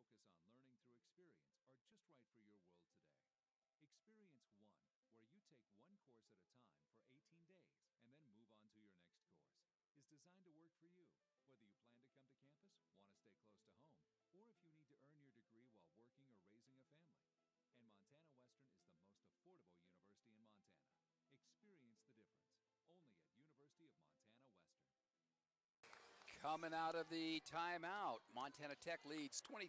focus on learning through experience are just right for your world today. Experience One, where you take one course at a time for 18 days and then move on to your next course, is designed to work for you, whether you plan to come to campus, want to stay close to home, or if you need to earn your degree while working or raising a family. And Montana Western is the most affordable university in Montana. Experience the difference, only at University of Montana Western. Coming out of the timeout, Montana Tech leads 23-19.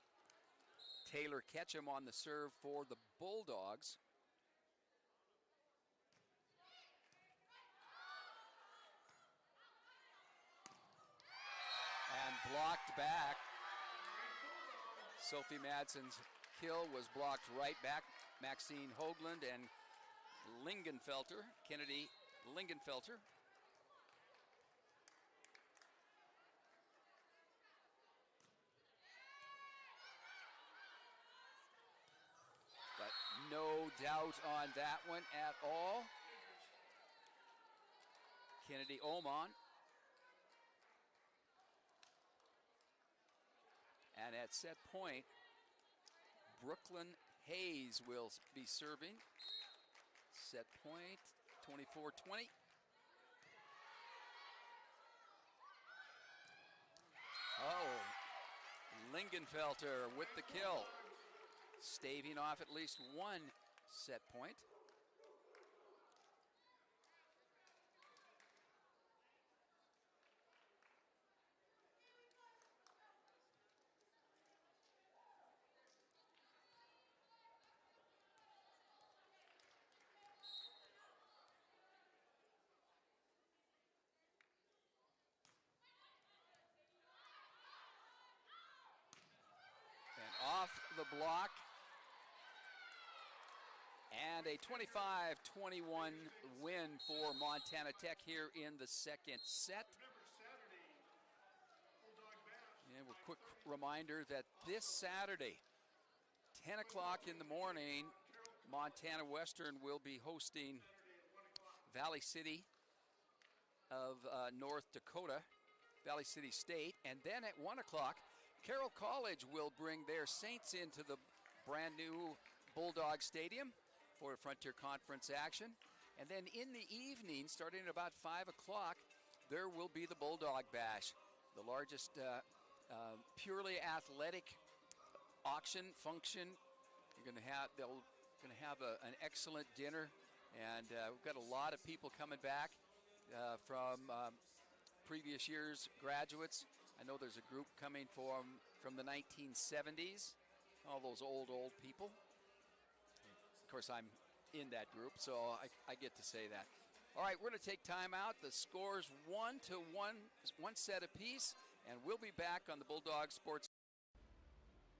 Taylor Ketchum on the serve for the Bulldogs. And blocked back. Sophie Madsen's kill was blocked right back. Maxine Hoagland and Lingenfelter, Kennedy Lingenfelter. But no doubt on that one at all. Kennedy Oman. And at set point, Brooklyn Hayes will be serving. Set point, 24-20. Oh, Lingenfelter with the kill. Staving off at least one set point. And off the block. And a 25-21 win for Montana Tech here in the second set. And a quick reminder that this Saturday, 10 o'clock in the morning, Montana Western will be hosting Valley City of North Dakota, Valley City State. And then at 1 o'clock, Carroll College will bring their Saints into the brand new Bulldog Stadium for Frontier Conference action. And then in the evening, starting at about 5 o'clock, there will be the Bulldog Bash, the largest purely athletic auction function. They're going to have an excellent dinner, and we've got a lot of people coming back from previous year's graduates. I know there's a group coming from the 1970s, all those old people. Of course, I'm in that group, so I get to say that. All right, we're going to take time out. The score's 1-1, one set apiece, and we'll be back on the Bulldog Sports. Montana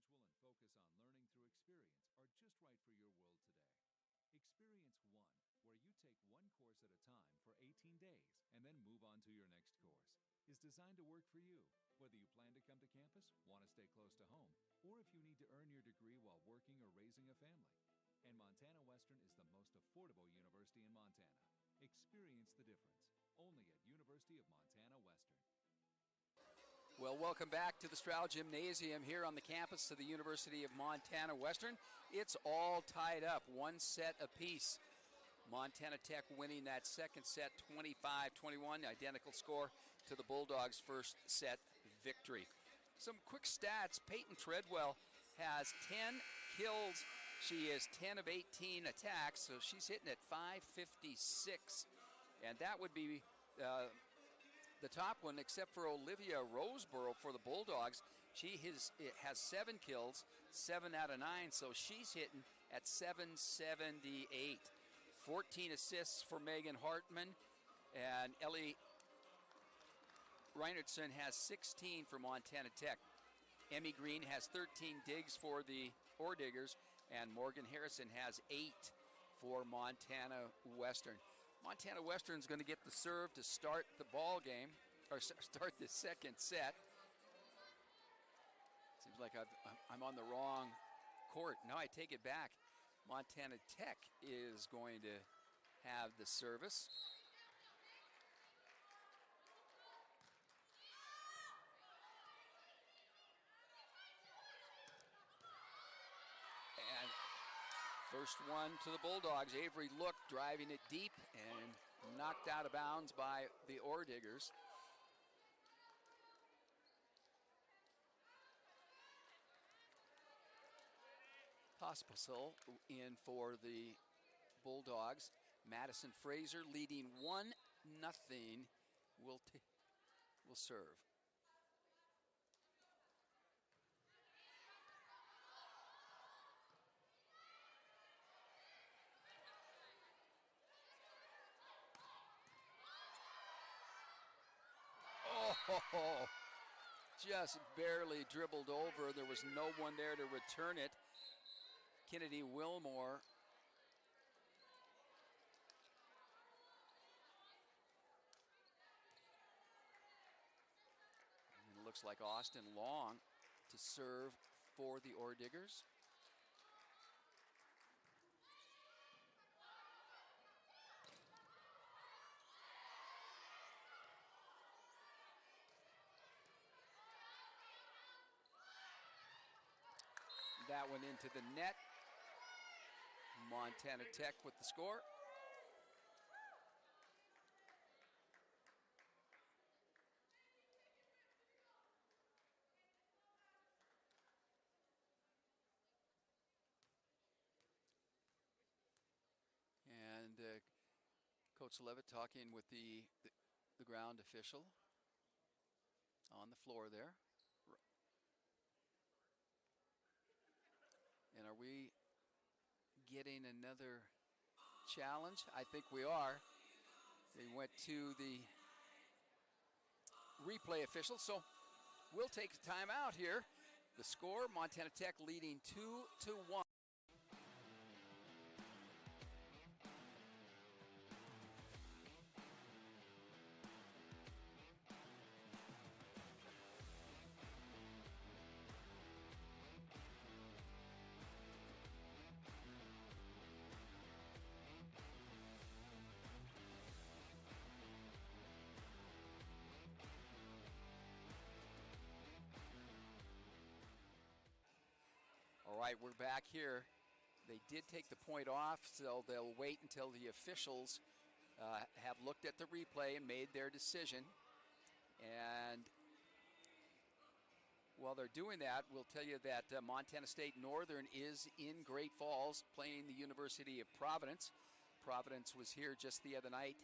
Western, our flexible schedule and focus on learning through experience are just right for your world today. Experience One, where you take one course at a time for 18 days and then move on to your next course, is designed to work for you, whether you plan to come to campus, want to stay close to home, or if you need to earn your degree while working or raising a family. And Montana Western is the most affordable university in Montana. Experience the difference, only at University of Montana Western. Well, welcome back to the Stroud Gymnasium here on the campus of the University of Montana Western. It's all tied up, one set apiece. Montana Tech winning that second set 25-21, identical score to the Bulldogs' first set victory. Some quick stats. Peyton Treadwell has 10 kills. She is 10 of 18 attacks, so she's hitting at 556. And that would be the top one, except for Olivia Roseborough for the Bulldogs. She has 7 kills, 7 out of 9, so she's hitting at 778. 14 assists for Megan Hartman, and Ellie Reinertson has 16 for Montana Tech. Emmy Green has 13 digs for the Orediggers, and Morgan Harrison has 8 for Montana Western. Montana Western's going to get the serve to start the ball game, or start the second set. Seems like I'm on the wrong court. No, I take it back. Montana Tech is going to have the service. And first one to the Bulldogs. Avery Look driving it deep and knocked out of bounds by the Orediggers. Pospisil in for the Bulldogs. Madison Fraser leading 1-0 will serve. Oh, just barely dribbled over. There was no one there to return it. Kennedy Wilmore and it looks like Austin Long to serve for the Orediggers. That one into the net. Montana Tech with the score. And Coach Levitt talking with the ground official on the floor there. And are we getting another challenge? I think we are. They went to the replay official, so we'll take a timeout here. The score, Montana Tech leading 2-1. All right, we're back here. They did take the point off, so they'll wait until the officials have looked at the replay and made their decision. And while they're doing that, we'll tell you that Montana State Northern is in Great Falls playing the University of Providence. Providence was here just the other night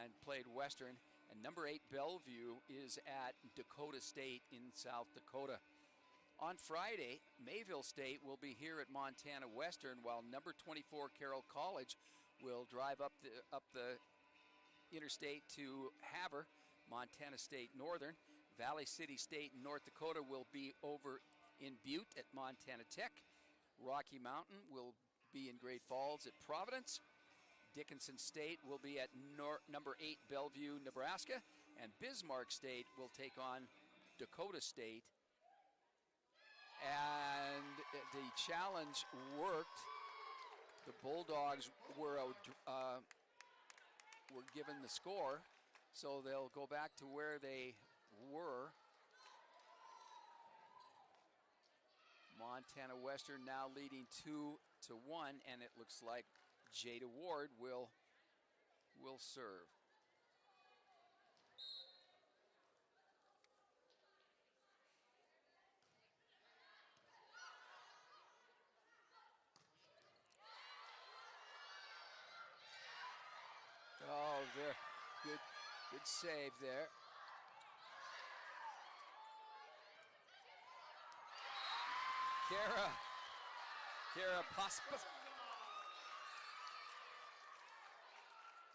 and played Western. And number 8 Bellevue is at Dakota State in South Dakota. On Friday, Mayville State will be here at Montana Western, while number 24 Carroll College will drive up the interstate to Havre. Montana State Northern. Valley City State in North Dakota will be over in Butte at Montana Tech. Rocky Mountain will be in Great Falls at Providence. Dickinson State will be at number 8 Bellevue, Nebraska, and Bismarck State will take on Dakota State. And the challenge worked. The Bulldogs were given the score, so they'll go back to where they were. Montana Western now leading 2-1. 7-1, and it looks like Jada Ward will serve. Oh, very good save there. Kara Paspa.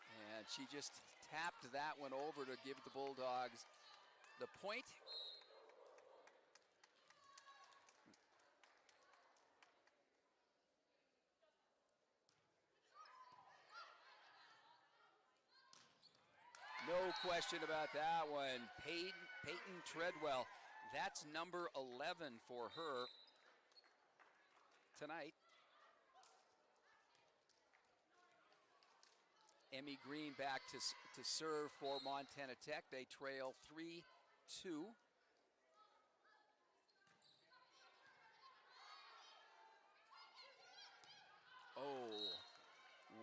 And she just tapped that one over to give the Bulldogs the point. No question about that one. Peyton Treadwell, that's number 11 for her tonight. Emmy Green back to serve for Montana Tech. They trail 3-2. Oh,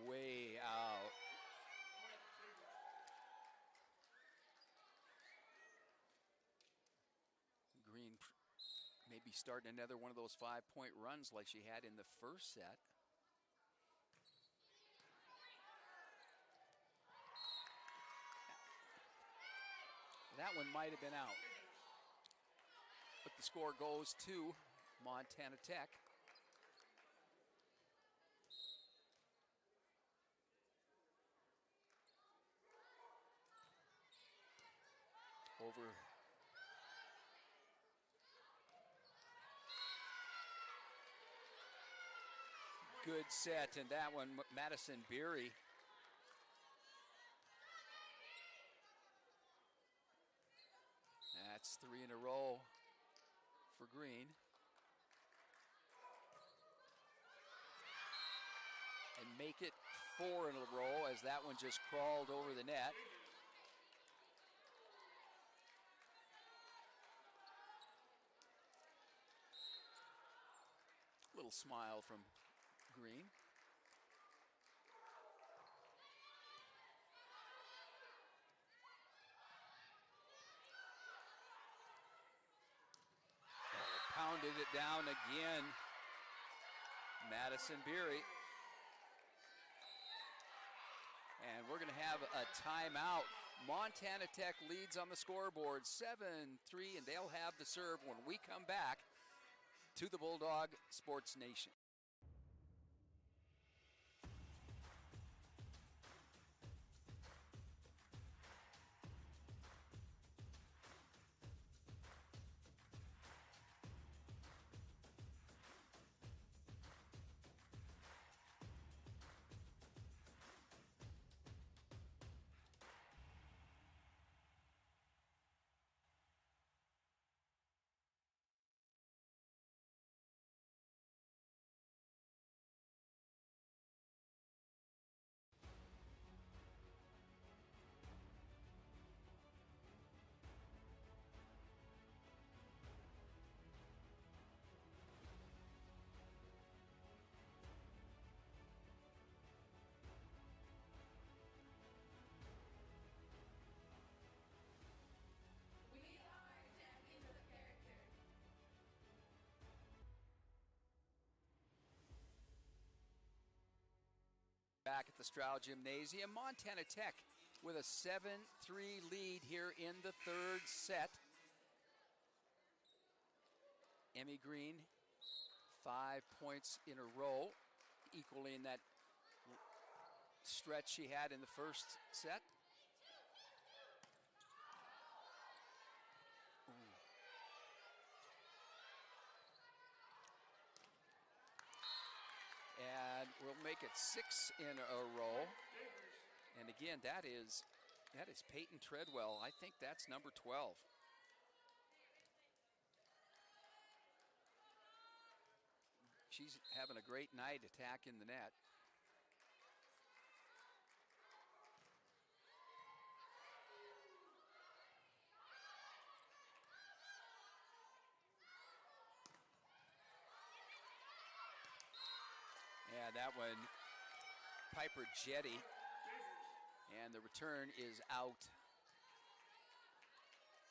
way out. Green maybe starting another one of those 5-point runs like she had in the first set. That one might have been out. But the score goes to Montana Tech. Over. Good set, and that one, Madison Beery. That's 3 in a row for Green. And make it 4 in a row as that one just crawled over the net. Little smile from Green. Pounded it down again. Madison Beery. And we're going to have a timeout. Montana Tech leads on the scoreboard 7-3, and they'll have the serve when we come back to the Bulldog Sports Nation. Back at the Stroud Gymnasium, Montana Tech with a 7-3 lead here in the third set. Emmy Green, 5 points in a row, equaling that stretch she had in the first set. And we'll make it 6 in a row. And again, that is Peyton Treadwell. I think that's number 12. She's having a great night attacking the net. And that one, Piper Jetty. And the return is out.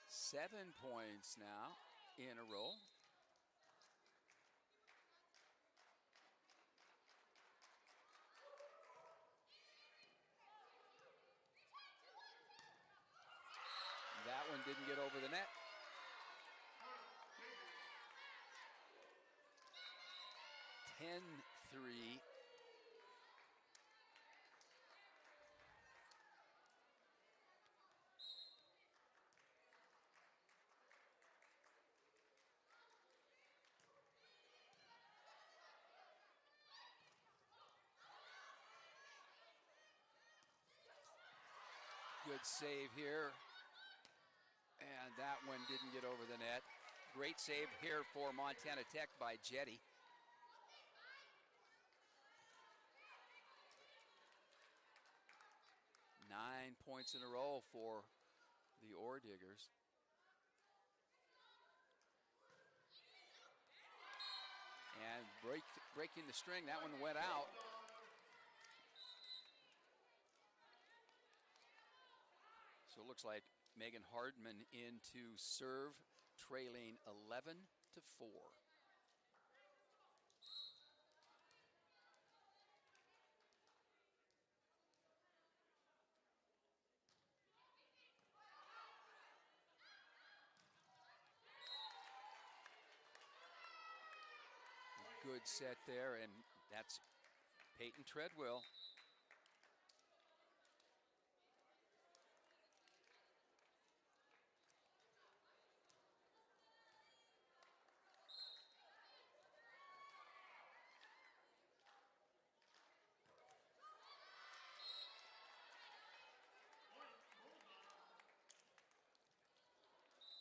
7 points now in a row. That one didn't get over the net. 10-3. Good save here. And that one didn't get over the net. Great save here for Montana Tech by Jetty. Nine points in a row for the Ore Diggers. And breaking the string, that one went out. So it looks like Megan Hardman in to serve, trailing 11-4. Good set there, and that's Peyton Treadwell.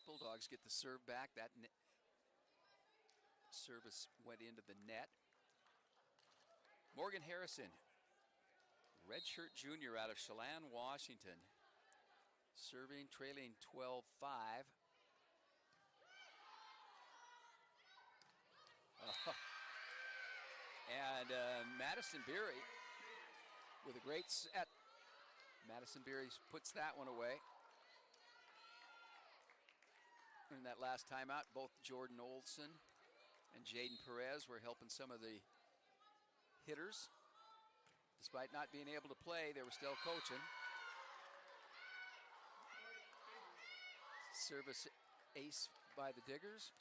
Bulldogs get the serve back. That service went into the net. Morgan Harrison, redshirt junior out of Chelan, Washington. Serving, trailing 12-5. And Madison Beery with a great set. Madison Beery puts that one away. In that last timeout, both Jordan Olson and Jaden Perez were helping some of the hitters. Despite not being able to play, they were still coaching. Service ace by the Diggers.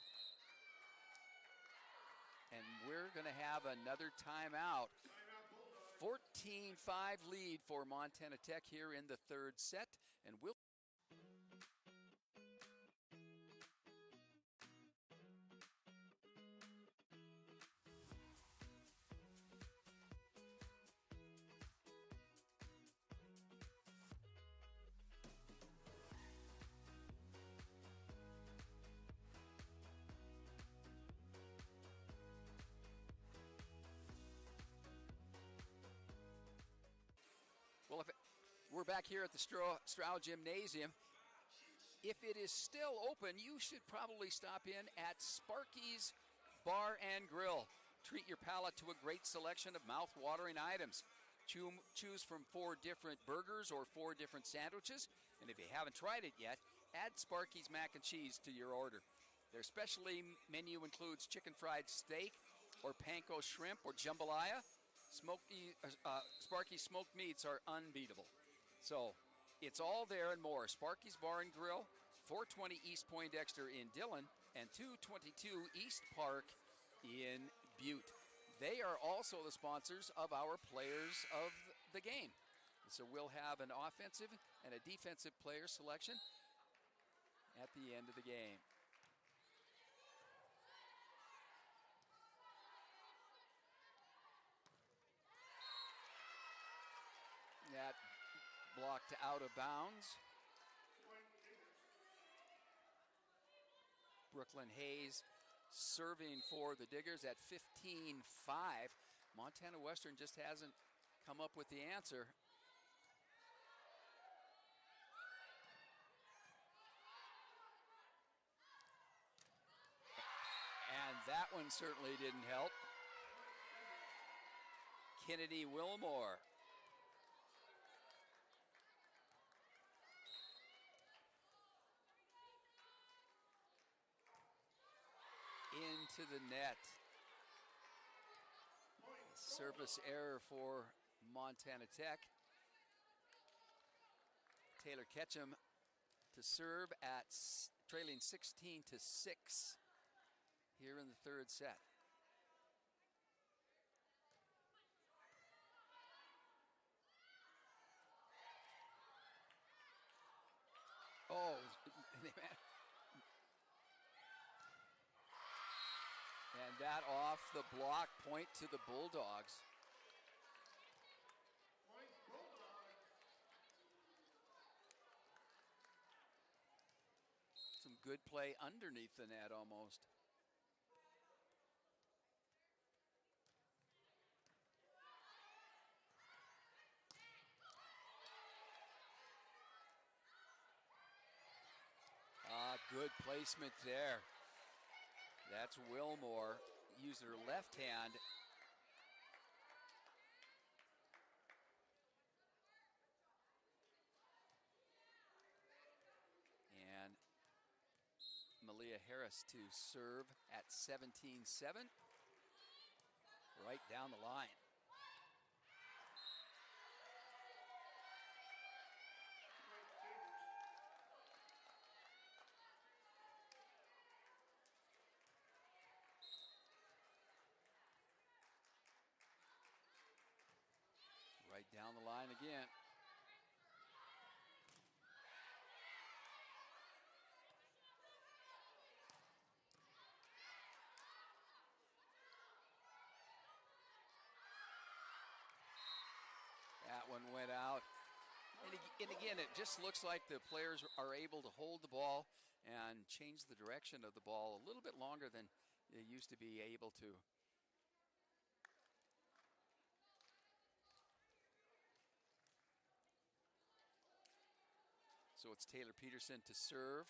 And we're going to have another timeout. 14-5 lead for Montana Tech here in the third set. And we'll We're back here at the Stroud Gymnasium. If it is still open, you should probably stop in at Sparky's Bar and Grill. Treat your palate to a great selection of mouth-watering items. Choose from 4 different burgers or 4 different sandwiches. And if you haven't tried it yet, add Sparky's mac and cheese to your order. Their specialty menu includes chicken fried steak or panko shrimp or jambalaya. Sparky's smoked meats are unbeatable. So it's all there and more. Sparky's Bar and Grill, 420 East Poindexter in Dillon and 222 East Park in Butte. They are also the sponsors of our players of the game. So we'll have an offensive and a defensive player selection at the end of the game. That blocked out of bounds. Brooklyn Hayes serving for the Diggers at 15-5. Montana Western just hasn't come up with the answer. And that one certainly didn't help. Kennedy Wilmore. Into the net. Service error for Montana Tech. Taylor Ketchum to serve at trailing 16-6 here in the third set. Oh, and that off the block, point to the Bulldogs. Some good play underneath the net almost. Good placement there. That's Wilmore. Used her left hand. And Malia Harris to serve at 17-7. Right down the line. Right down the line again. That one went out. And again, it just looks like the players are able to hold the ball and change the direction of the ball a little bit longer than they used to be able to. So it's Taylor Peterson to serve.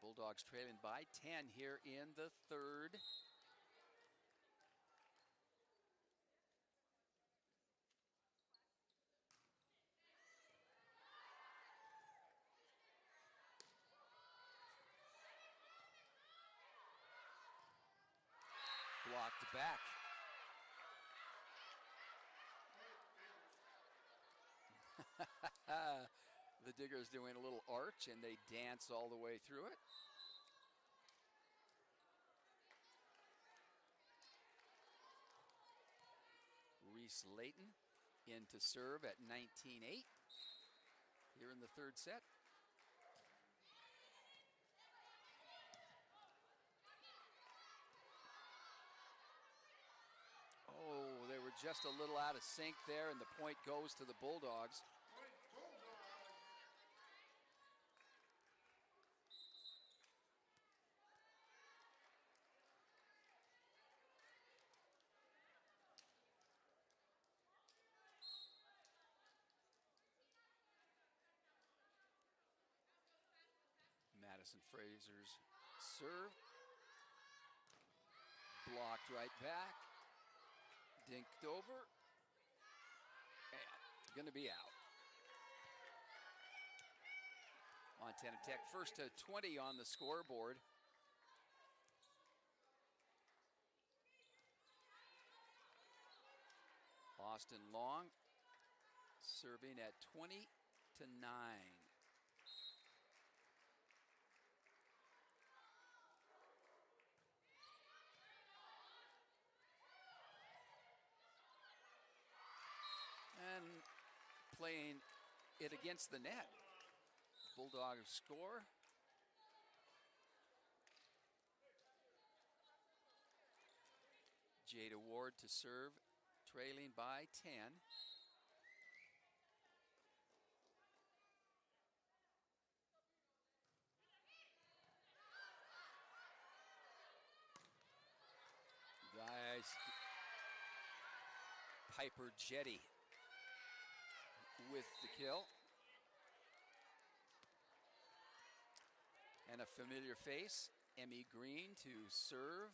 Bulldogs trailing by 10 here in the third. Blocked back. The Diggers doing a little arch and they dance all the way through it. Reese Layton in to serve at 19-8 here in the third set. Oh, they were just a little out of sync there, and the point goes to the Bulldogs. Madison Fraser's serve. Blocked right back. Dinked over. And going to be out. Montana Tech first to 20 on the scoreboard. Austin Long serving at 20-9. And playing it against the net. Bulldogs score. Jada Ward to serve, trailing by 10. Nice. Piper Jetty with the kill. And a familiar face, Emmy Green to serve.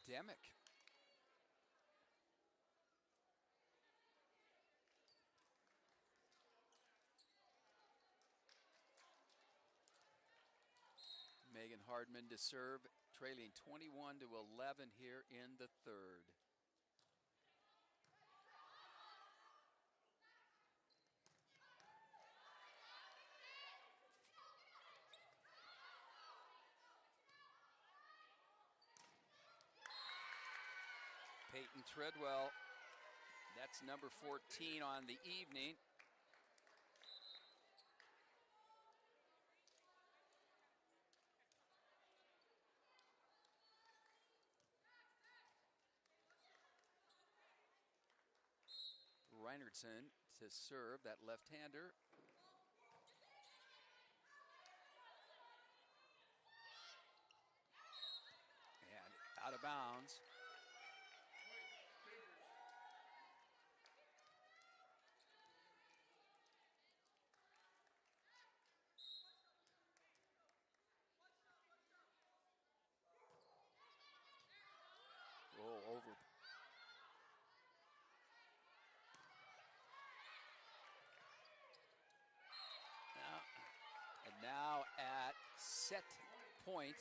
Demick. Megan Hardman to serve, trailing 21-11 here in the third. Peyton Treadwell, that's number 14 on the evening. Reinertsen to serve, that left-hander. And out of bounds. Roll over. And now at set point,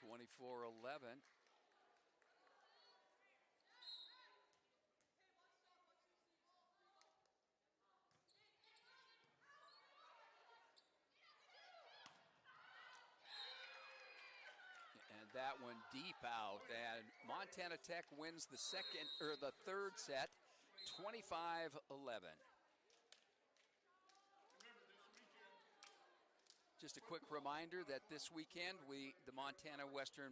24-11. And that one deep out, and Montana Tech wins the third set, 25-11. Just a quick reminder that this weekend, the Montana Western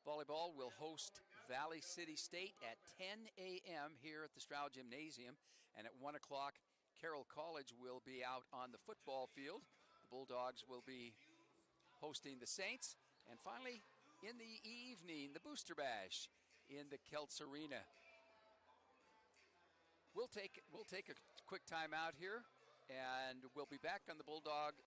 Volleyball will host Valley City State at 10 a.m. here at the Stroud Gymnasium. And at 1 o'clock, Carroll College will be out on the football field. The Bulldogs will be hosting the Saints. And finally, in the evening, the Booster Bash in the Kelts Arena. We'll take a quick time out here, and we'll be back on the Bulldog.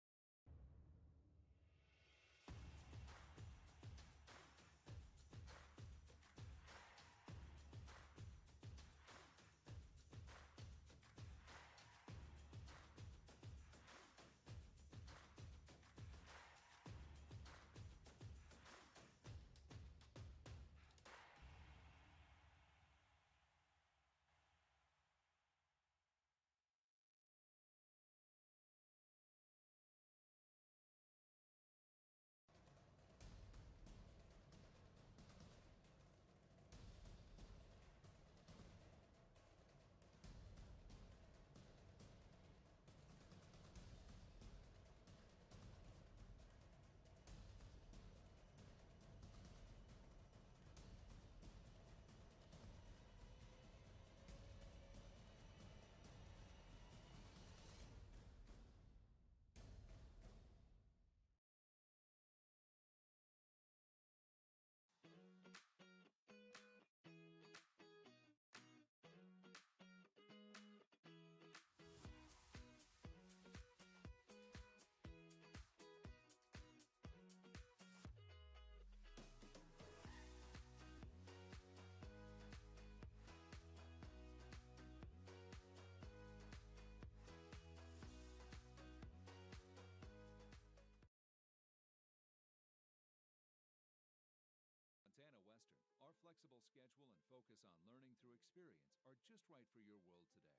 Montana Western, our flexible schedule and focus on learning through experience are just right for your world today.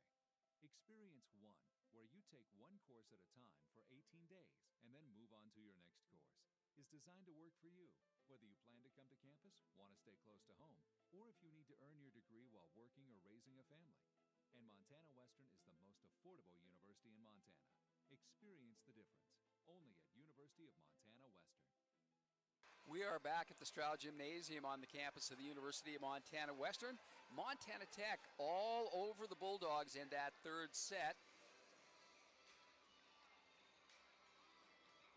Experience One, where you take one course at a time for 18 days and then move on to your next course, is designed to work for you, whether you plan to come to campus, want to stay close to home, or if you need to earn your degree while working or raising a family. And Montana Western is the most affordable university in Montana. Experience the difference, only at University of Montana Western. We are back at the Stroud Gymnasium on the campus of the University of Montana Western. Montana Tech all over the Bulldogs in that third set.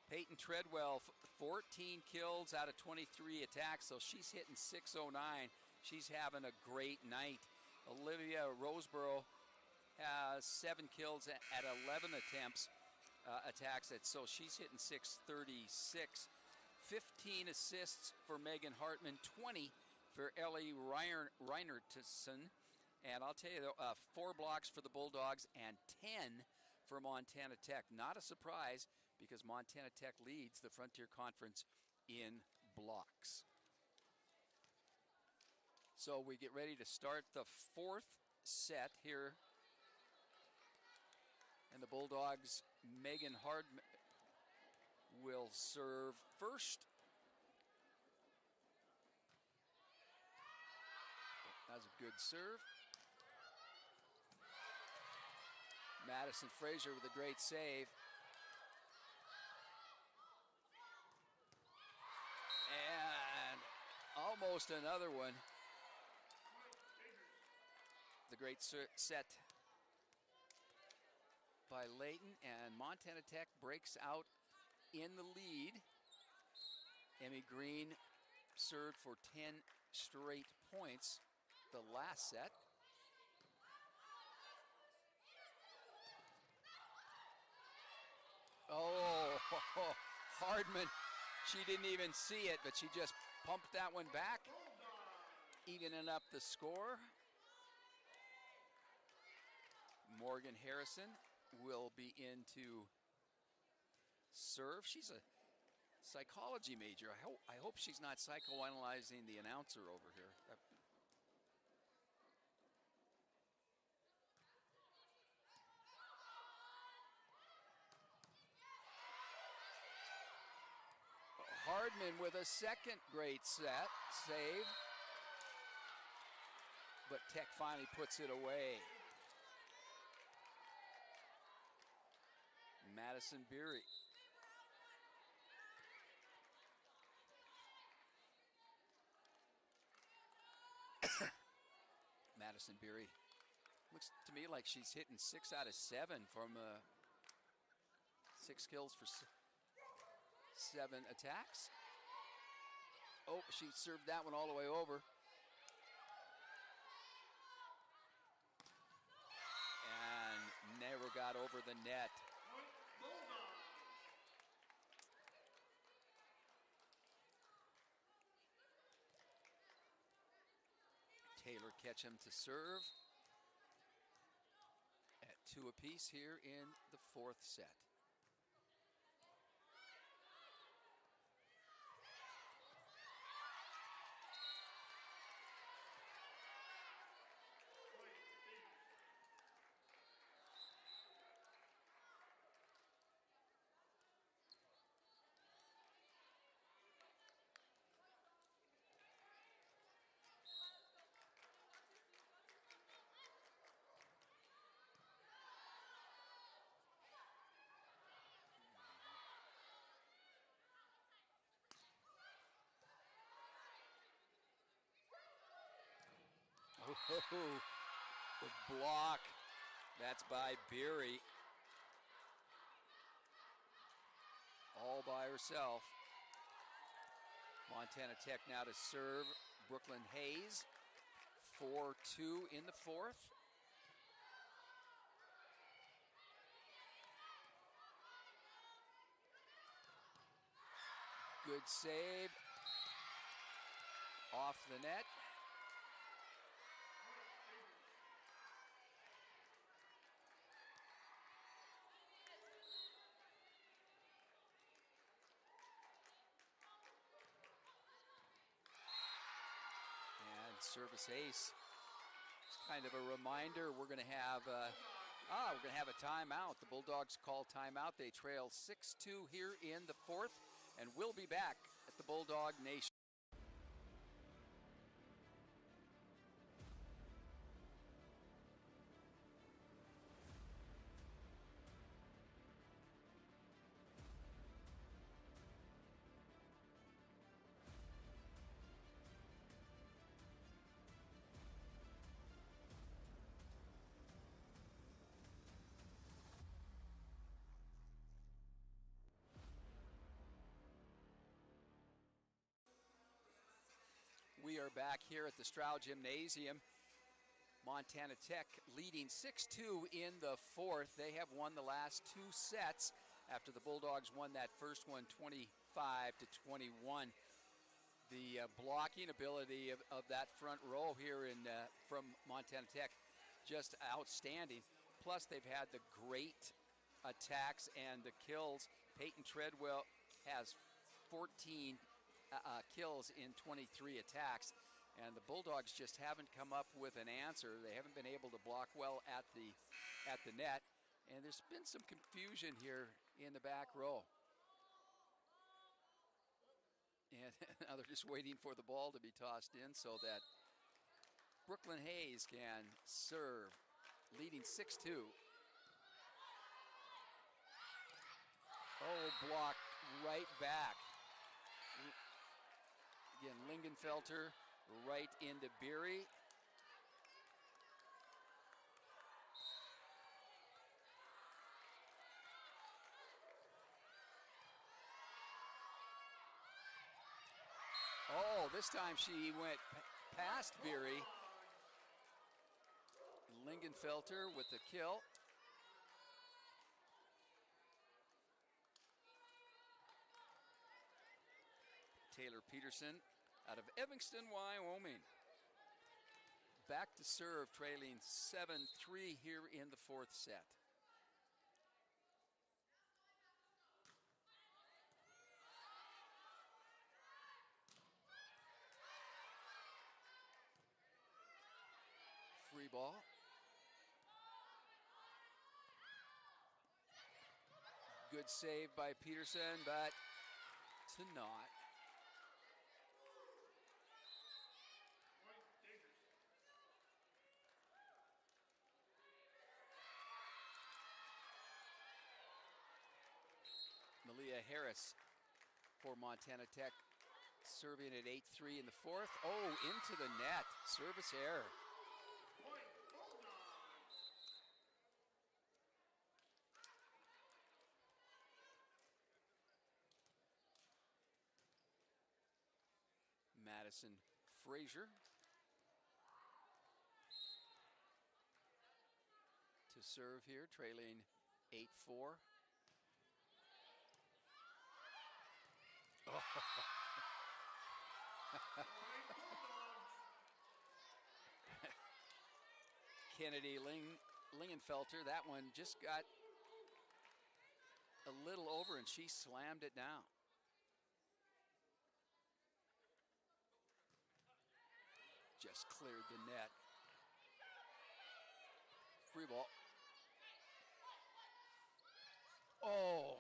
Peyton Treadwell, 14 kills out of 23 attacks, so she's hitting .609. She's having a great night. Olivia Roseborough has 7 kills at 11 attacks, so she's hitting .636. 15 assists for Megan Hartman, 20 for Ellie Reinertson. And I'll tell you, 4 blocks for the Bulldogs and 10 for Montana Tech. Not a surprise because Montana Tech leads the Frontier Conference in blocks. So we get ready to start the 4th set here. And the Bulldogs, Megan Hartman will serve first. That's a good serve. Madison Fraser with a great save. And almost another one. The great set by Layton, and Montana Tech breaks out in the lead. Emmy Green served for 10 straight points the last set. Oh, Hardman, she didn't even see it, but she just pumped that one back, evening up the score. Morgan Harrison will be in to serve. She's a psychology major. I hope she's not psychoanalyzing the announcer over here. Hardman with a second great save. But Tech finally puts it away. Madison Beery. Madison Beery. Looks to me like she's hitting 6 out of 7 from 6 kills for 7 attacks. Oh, she served that one all the way over. And never got over the net. Taylor Ketchum to serve at 2 apiece here in the 4th set. Oh, the block. That's by Beery. All by herself. Montana Tech now to serve Brooklyn Hayes. 4-2 in the 4th. Good save. Off the net. Service ace. It's kind of a reminder we're going to have a timeout. The Bulldogs call timeout. They trail 6-2 here in the 4th, and we'll be back at the Bulldog Nation. We are back here at the Stroud Gymnasium. Montana Tech leading 6-2 in the 4th. They have won the last 2 sets. after the Bulldogs won that first one 25-21. The blocking ability of that front row here from Montana Tech, just outstanding. Plus, they've had the great attacks and the kills. Peyton Treadwell has 14 kills in 23 attacks, and the Bulldogs just haven't come up with an answer. They haven't been able to block well at the net, and there's been some confusion here in the back row. And now they're just waiting for the ball to be tossed in so that Brooklyn Hayes can serve, leading 6-2. Oh, blocked right back. Again, Lingenfelter right into Beery. Oh, this time she went past Beery. Lingenfelter with the kill. Taylor Peterson out of Evanston, Wyoming. Back to serve, trailing 7-3 here in the fourth set. Free ball. Good save by Peterson, but to naught. Malia Harris for Montana Tech, serving at 8-3 in the fourth. Oh, into the net. Service error. Madison Frazier to serve here, trailing 8-4. Oh. Kennedy Lingenfelter, that one just got a little over and she slammed it down. Just cleared the net. Free ball. Oh.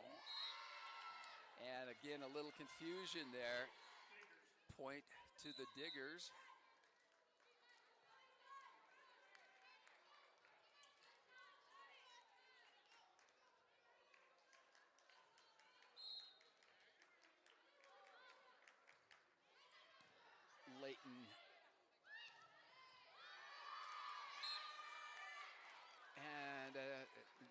And again, a little confusion there. Point to the Diggers. Leighton. And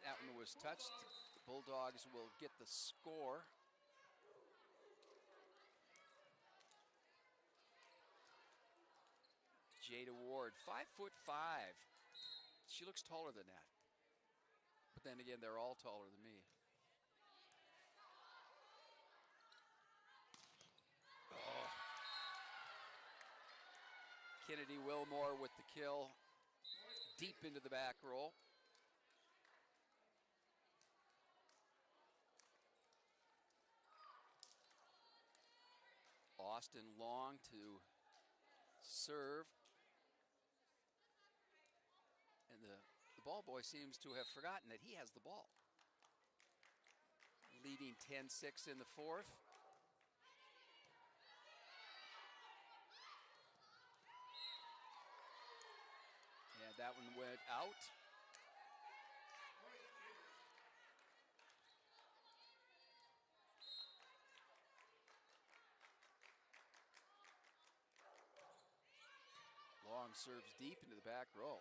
that one was touched. The Bulldogs will get the score. Jada Ward, 5'5". She looks taller than that. But then again, they're all taller than me. Oh. Kennedy Wilmore with the kill. Deep into the back row. Austin Long to serve. And the ball boy seems to have forgotten that he has the ball. Leading 10-6 in the fourth. And that one went out. Long serves deep into the back row.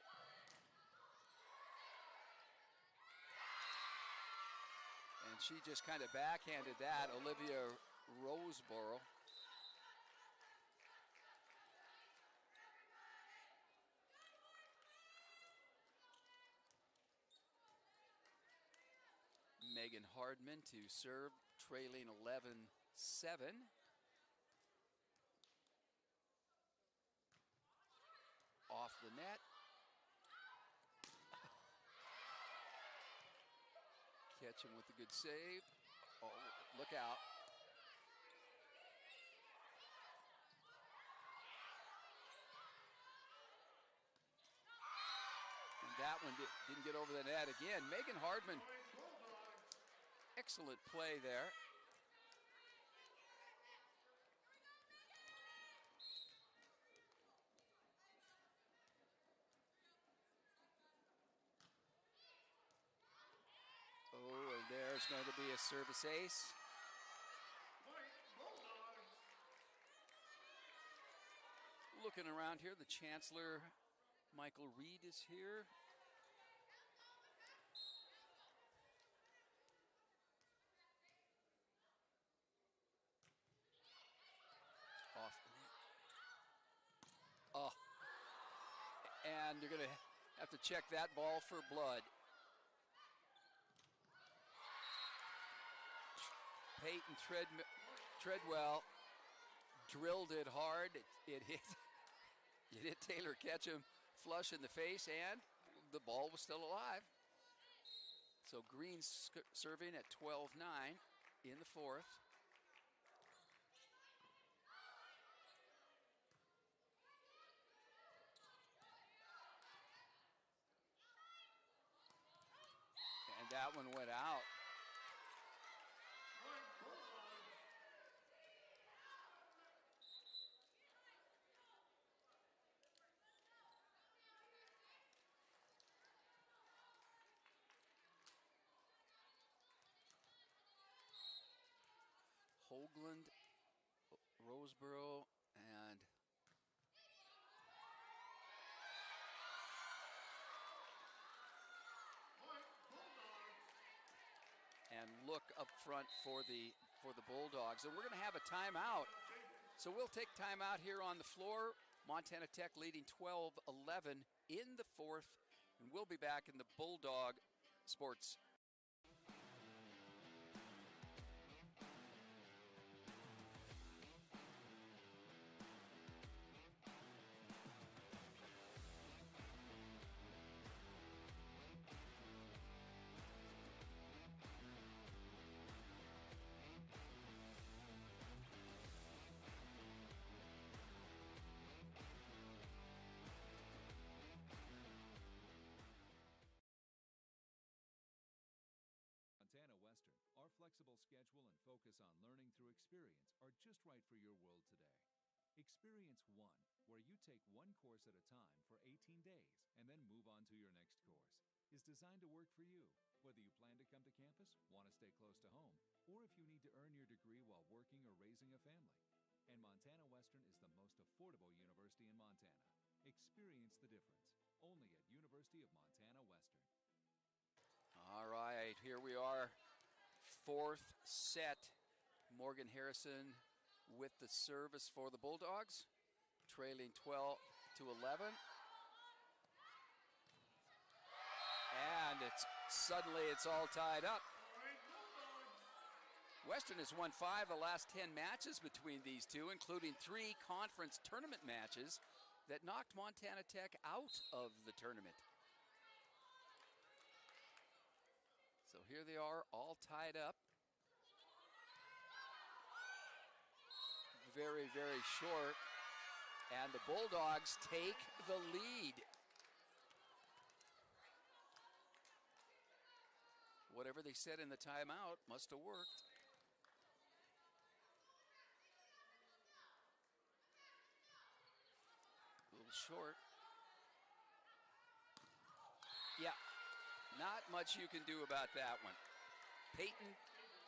And she just kind of backhanded that, Olivia Roseborough. Megan Hardman to serve, trailing 11-7. Off the net. Catch him with a good save. Oh, look out. And that one didn't get over the net again. Megan Hardman, excellent play there. Oh, and there's going to be a service ace. Looking around here, the Chancellor, Michael Reed, is here. Off the net. Oh. And you're going to have to check that ball for blood. Peyton Treadwell drilled it hard. It hit Taylor Ketchum flush in the face, and the ball was still alive. So Green serving at 12-9 in the fourth. And that one went out. Hoagland, Roseboro, and look up front for the Bulldogs. And we're going to have a timeout. So we'll take timeout here on the floor. Montana Tech leading 12-11 in the fourth, and we'll be back in the Bulldog Sports. Montana Western, our flexible schedule and focus on learning through experience are just right for your world today. Experience One, where you take one course at a time for 18 days and then move on to your next course, is designed to work for you, whether you plan to come to campus, want to stay close to home, or if you need to earn your degree while working or raising a family. And Montana Western is the most affordable university in Montana. Experience the difference, only at University of Montana Western. All right, here we are, fourth set. Morgan Harrison with the service for the Bulldogs, trailing 12-11. And suddenly it's all tied up. Western has won 5 of the last 10 matches between these two, including 3 conference tournament matches that knocked Montana Tech out of the tournament. So here they are, all tied up. Very, very short. And the Bulldogs take the lead. Whatever they said in the timeout must have worked. A little short. Yeah. Not much you can do about that one. Peyton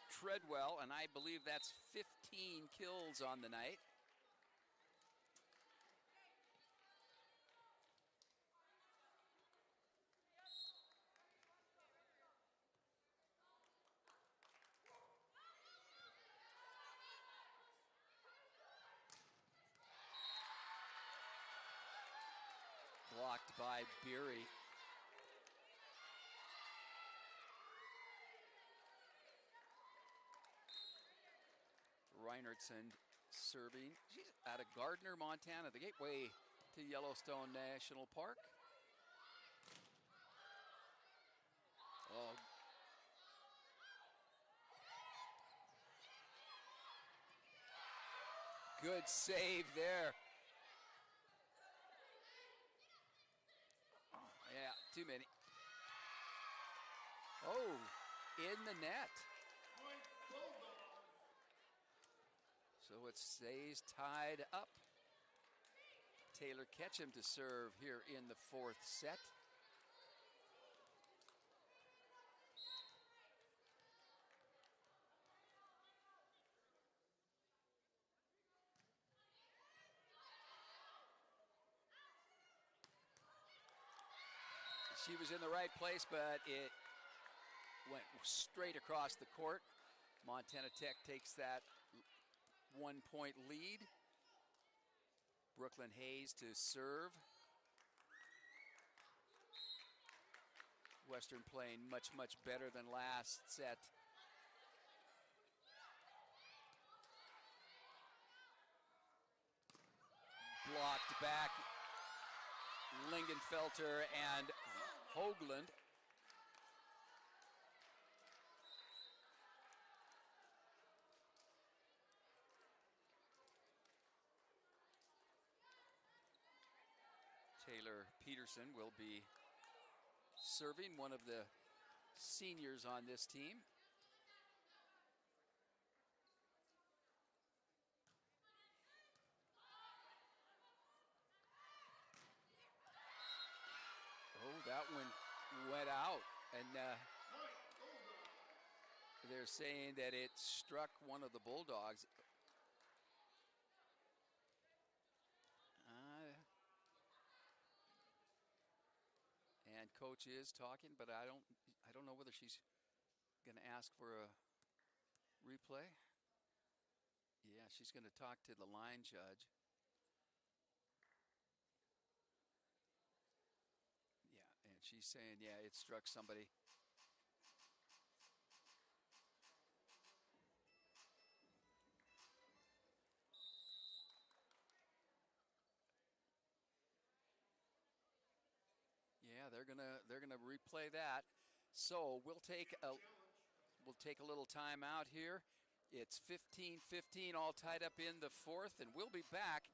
Treadwell, and I believe that's 15 kills on the night. Blocked by Beery. Reinertsen serving. She's out of Gardner, Montana, the gateway to Yellowstone National Park. Oh. Good save there. Oh, yeah, too many. Oh, in the net. So it stays tied up. Taylor Ketchum to serve here in the fourth set. She was in the right place, but it went straight across the court. Montana Tech takes that 1-point lead. Brooklyn Hayes to serve. Western playing much, much better than last set. Blocked back. Lingenfelter and Hoagland. Taylor Peterson will be serving, one of the seniors on this team. Oh, that one went out, and they're saying that it struck one of the Bulldogs. And coach is talking, but I don't know whether she's going to ask for a replay. Yeah, she's going to talk to the line judge. Yeah, and she's saying, yeah, it struck somebody. Yeah, they're gonna replay that. So we'll take a little time out here. It's 15-15, all tied up in the fourth, and we'll be back.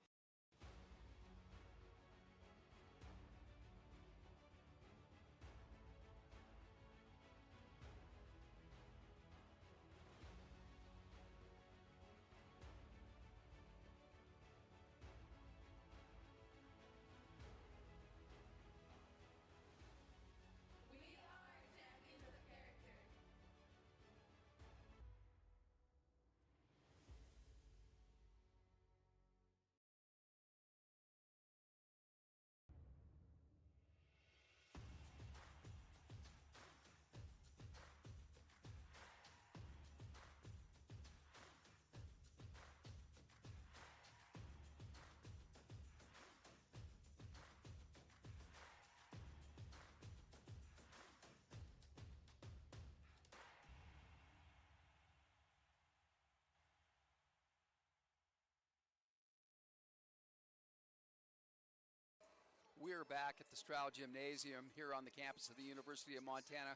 We're back at the Stroud Gymnasium here on the campus of the University of Montana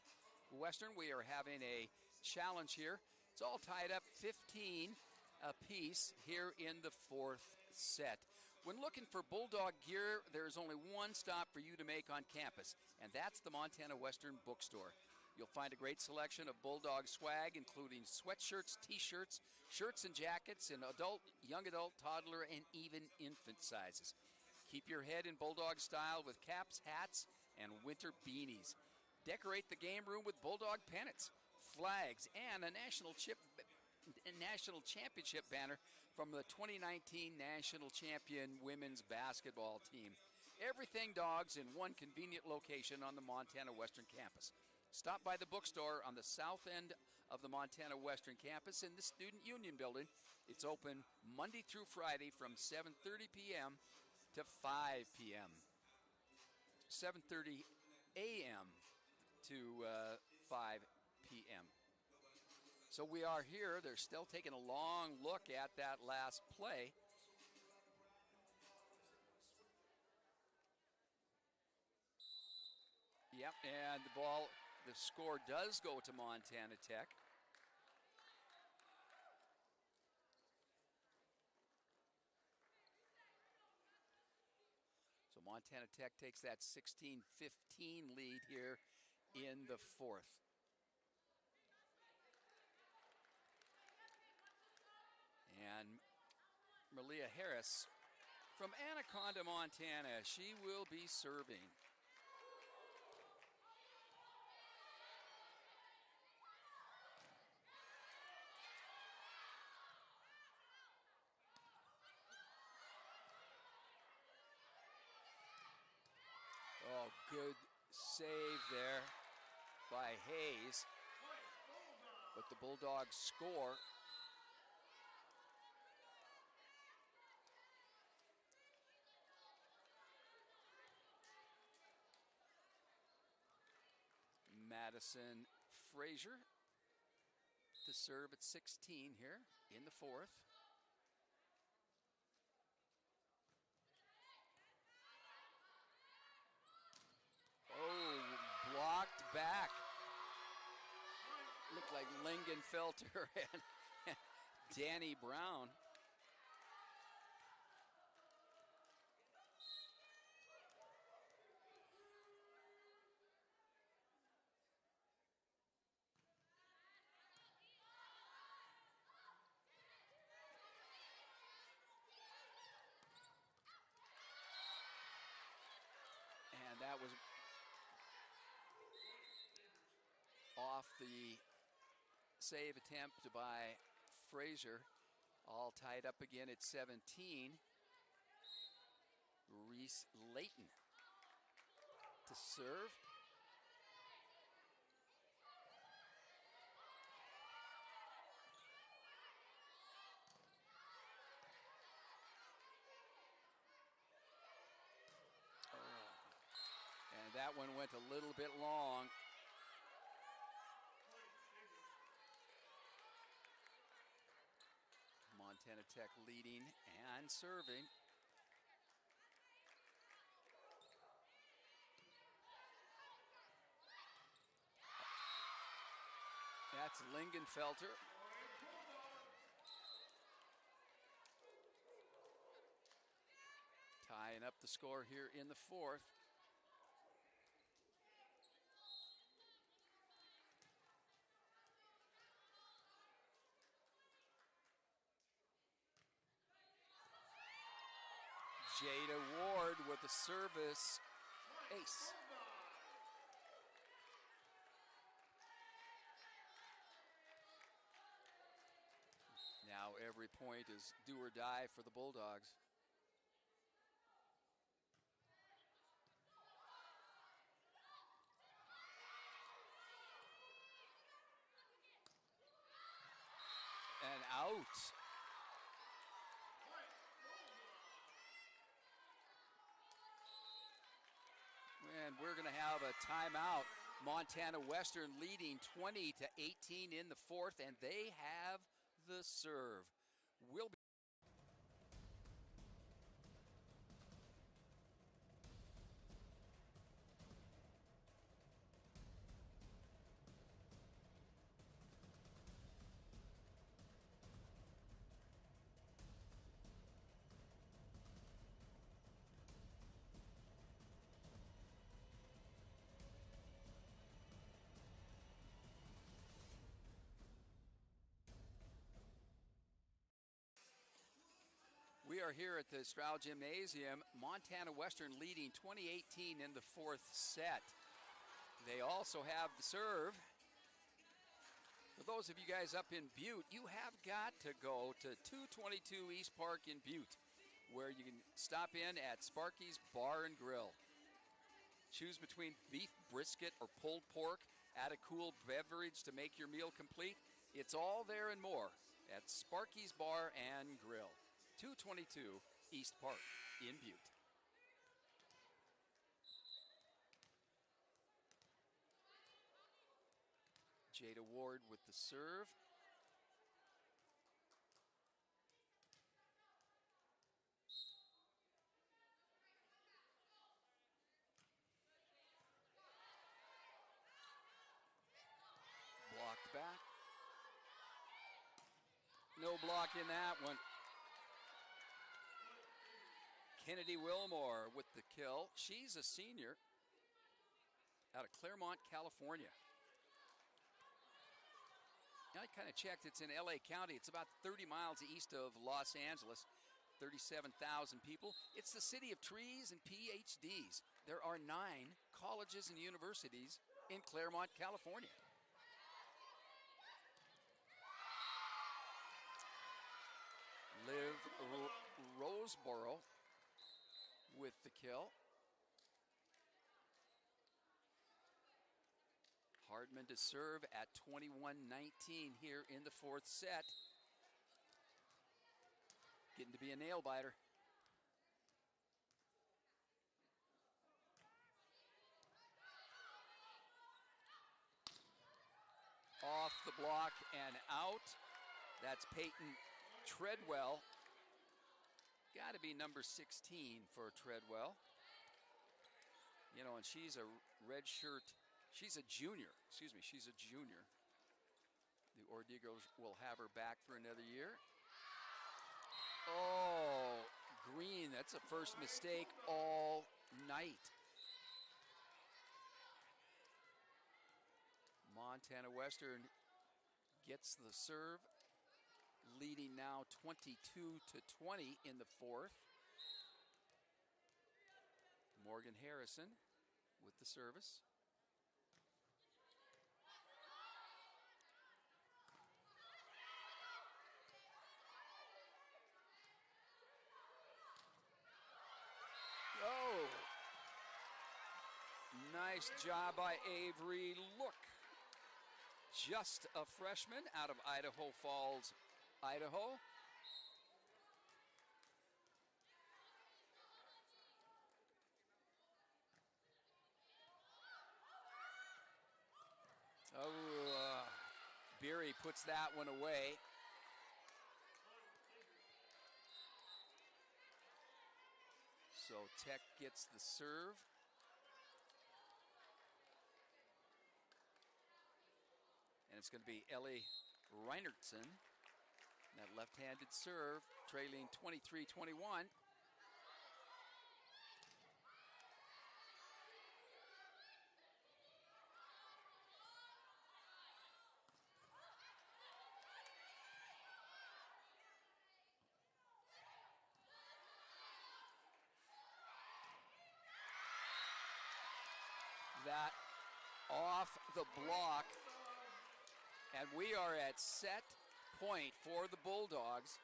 Western. We are having a challenge here. It's all tied up 15 apiece here in the fourth set. When looking for Bulldog gear, there's only one stop for you to make on campus, and that's the Montana Western Bookstore. You'll find a great selection of Bulldog swag, including sweatshirts, t-shirts, shirts and jackets in adult, young adult, toddler, and even infant sizes. Keep your head in Bulldog style with caps, hats, and winter beanies. Decorate the game room with Bulldog pennants, flags, and a national championship banner from the 2019 national champion women's basketball team. Everything dogs in one convenient location on the Montana Western campus. Stop by the bookstore on the south end of the Montana Western campus in the Student Union building. It's open Monday through Friday from 7:30 p.m. to 5 p.m. 7:30 a.m. to 5 p.m. So we are here. They're still taking a long look at that last play. Yep, and the score does go to Montana Tech. So Montana Tech takes that 16-15 lead here in the fourth. And Malia Harris from Anaconda, Montana, she will be serving. Oh, good save there by Hayes. But the Bulldogs score. Madison Frazier to serve at 16 here in the fourth. Oh, blocked back. Looked like Lingenfelter and Danny Brown. And that was off the save attempt by Frazier. All tied up again at 17. Reese Layton to serve. And that one went a little bit long. Montana Tech leading and serving. That's Lingenfelter. Tying up the score here in the fourth. Jada Ward with the service ace. Now every point is do or die for the Bulldogs. And out. And we're going to have a timeout. Montana Western leading 20-18 in the fourth, and they have the serve. We'll be We are here at the Stroud Gymnasium. Montana Western leading 20-18 in the fourth set. They also have the serve. For those of you guys up in Butte, you have got to go to 222 East Park in Butte, where you can stop in at Sparky's Bar and Grill. Choose between beef brisket or pulled pork. Add a cool beverage to make your meal complete. It's all there and more at Sparky's Bar and Grill. 222 East Park in Butte. Jada Ward with the serve. back. No block in that one. Kennedy Wilmore with the kill. She's a senior out of Claremont, California. I kind of checked. It's in LA County. It's about 30 miles east of Los Angeles. 37,000 people. It's the city of trees and PhDs. There are 9 colleges and universities in Claremont, California. Liv Roseborough with the kill. Hardman to serve at 21-19 here in the 4th set. Getting to be a nail biter. Off the block and out. That's Peyton Treadwell. Got to be number 16 for Treadwell. You know, and she's a red shirt. She's a junior. Excuse me, she's a junior. The Ordigos will have her back for another year. Oh, Green, that's a first mistake all night. Montana Western gets the serve, leading now 22-20 in the 4th. Morgan Harrison with the service. Oh, nice job by Avery. Look, just a freshman out of Idaho Falls, Idaho. Oh, Beery puts that one away. So Tech gets the serve. And it's going to be Ellie Reinertsen. That left-handed serve, trailing 23-21. That off the block, and we are at set point for the Bulldogs.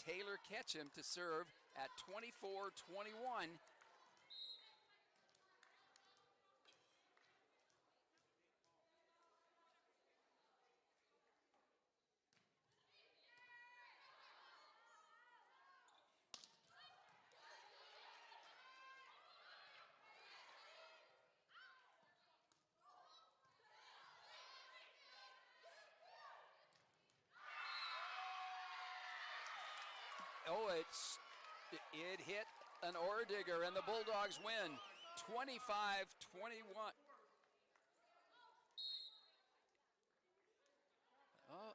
Taylor Ketchum to serve at 24-21. Oh, it hit an Ordigger, and the Bulldogs win 25-21. Oh.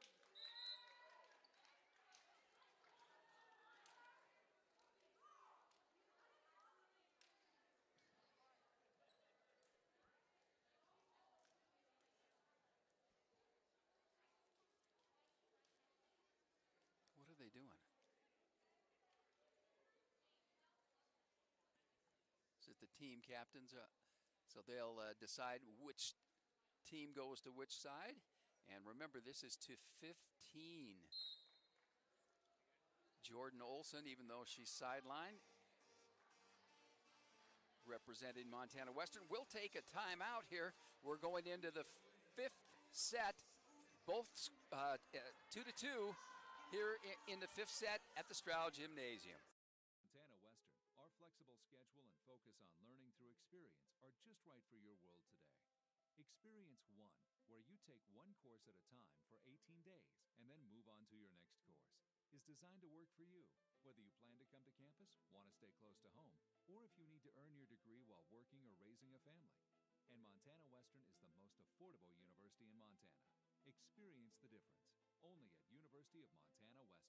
What are they doing? Is it the team captains? So they'll decide which team goes to which side. And remember, this is to 15. Jordan Olson, even though she's sidelined, representing Montana Western, will take a timeout here. We're going into the 5th set, both 2-2 here in the 5th set at the Stroud Gymnasium. Montana Western, our flexible schedule and focus on learning through experience are just right for your world today. Experience One, where you take one course at a time for 18 days and then move on to your next course, is designed to work for you, whether you plan to come to campus, want to stay close to home, or if you need to earn your degree while working or raising a family. And Montana Western is the most affordable university in Montana. Experience only at University of Montana Western.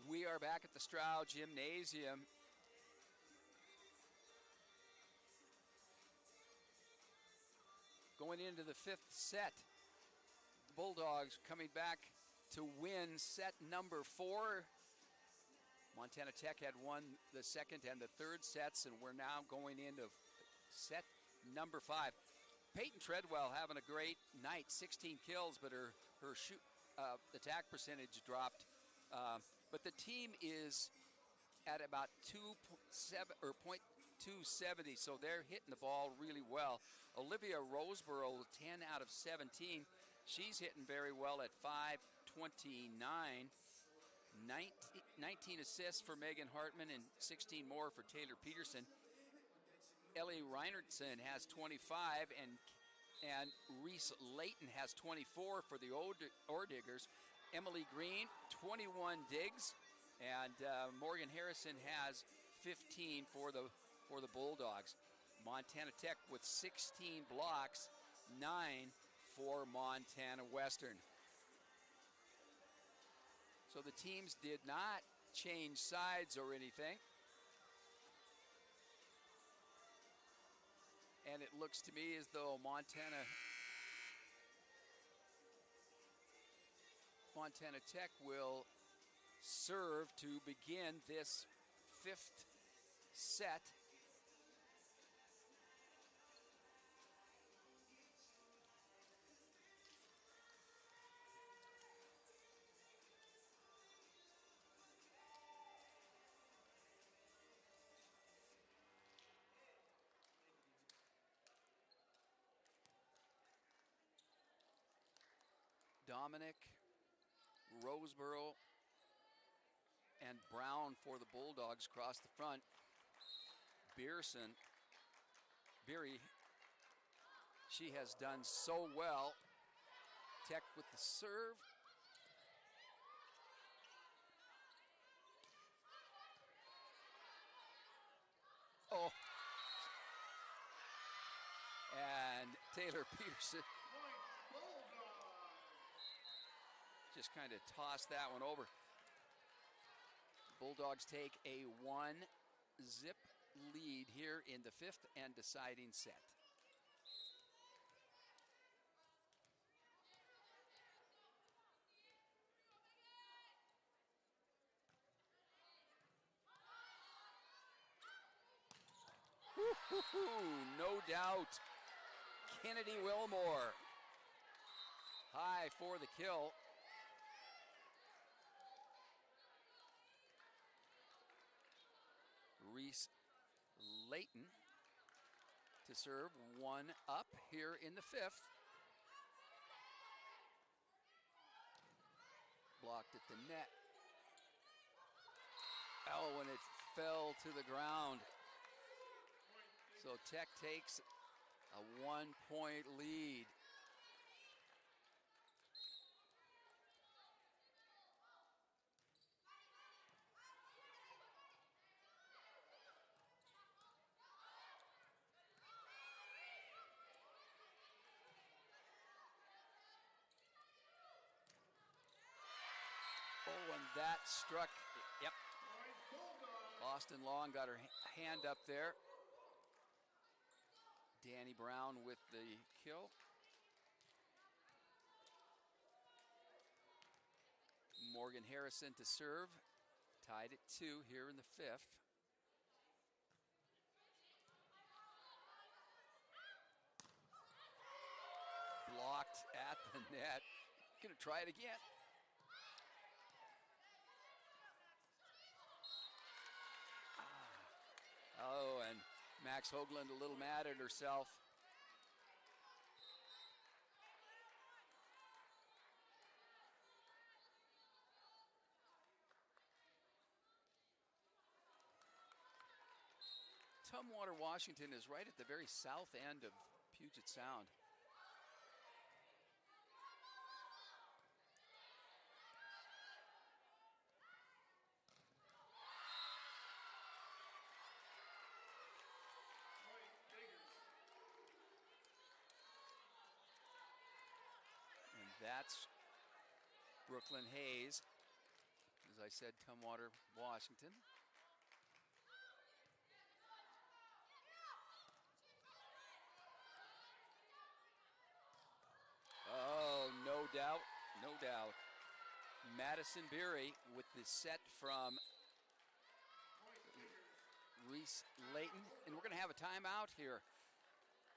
We are back at the Stroud Gymnasium. Going into the fifth set, the Bulldogs coming back to win set number 4. Montana Tech had won the second and the third sets, and we're now going into set number 5. Peyton Treadwell having a great night, 16 kills, but her attack percentage dropped. But the team is at about 2.270, so they're hitting the ball really well. Olivia Roseborough, 10 out of 17. She's hitting very well at 529. 19 assists for Megan Hartman and 16 more for Taylor Peterson. Ellie Reinertson has 25, and Reese Layton has 24 for the Orediggers. Emily Green, 21 digs, and Morgan Harrison has 15 for the Bulldogs. Montana Tech with 16 blocks, 9 for Montana Western. So the teams did not change sides or anything. And it looks to me as though Montana Tech will serve to begin this fifth set. Dominic, Roseborough, and Brown for the Bulldogs across the front. Beery, she has done so well. Tech with the serve. Oh. And Taylor Peterson just kind of tossed that one over. Bulldogs take a 1-zip lead here in the fifth and deciding set. No doubt. Kennedy Wilmore. High for the kill. Reese Layton to serve, 1 up here in the fifth. Blocked at the net. Oh, and it fell to the ground. So Tech takes a 1-point lead. Oh, and that struck, yep. Austin Long got her hand up there. Danny Brown with the kill. Morgan Harrison to serve. Tied at 2 here in the 5th. Blocked at the net. Gonna try it again. Oh, and Max Hoagland a little mad at herself. Tumwater, Washington is right at the very south end of Puget Sound. And that's Brooklyn Hayes. As I said, Tumwater, Washington. Oh, no doubt, no doubt. Madison Beery with the set from Reese Layton. And we're going to have a timeout here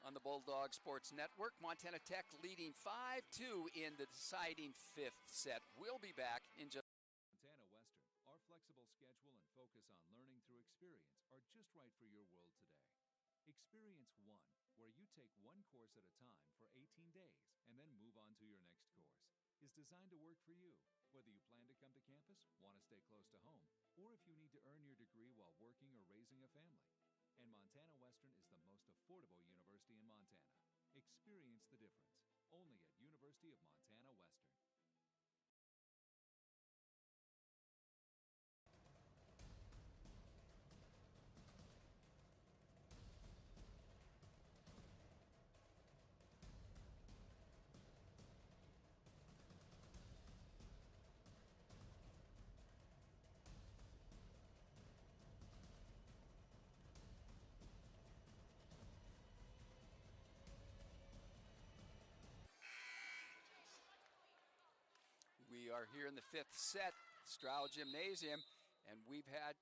on the Bulldog Sports Network. Montana Tech leading 5-2 in the deciding 5th set. We'll be back in just... Montana Western, our flexible schedule and focus on learning through experience are just right for your world today. Experience One, where you take one course at a time for 18 days and then move on to your next course, is designed to work for you, whether you plan to come to campus, want to stay close to home, or if you need to earn your degree while working or raising a family. And Montana Western is the most affordable university in Montana. Experience the difference, only at University of Montana Western. We are here in the 5th set, Stroud Gymnasium, and we've had,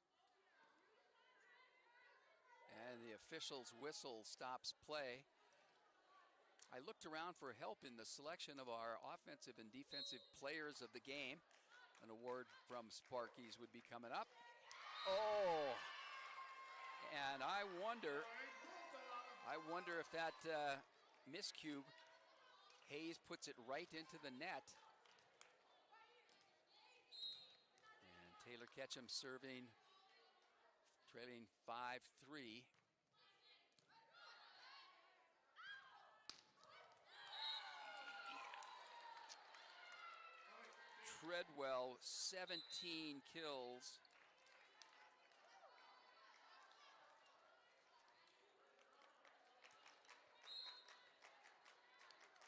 and the official's whistle stops play. I looked around for help in the selection of our offensive and defensive players of the game. An award from Sparky's would be coming up. Oh, and I wonder if that miscue, Hayes puts it right into the net. Taylor Ketchum serving, trailing 5-3. Treadwell, 17 kills.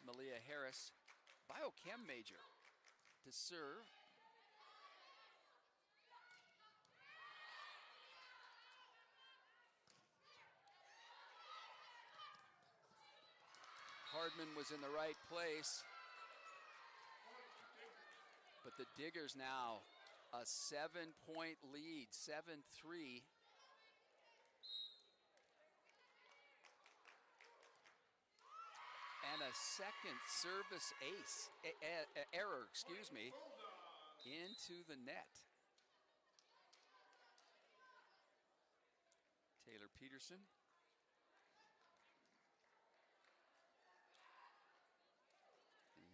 Malia Harris, biochem major, to serve. Hardman was in the right place. But the Diggers now a 7-point lead, 7-3. And a second service error, into the net. Taylor Peterson.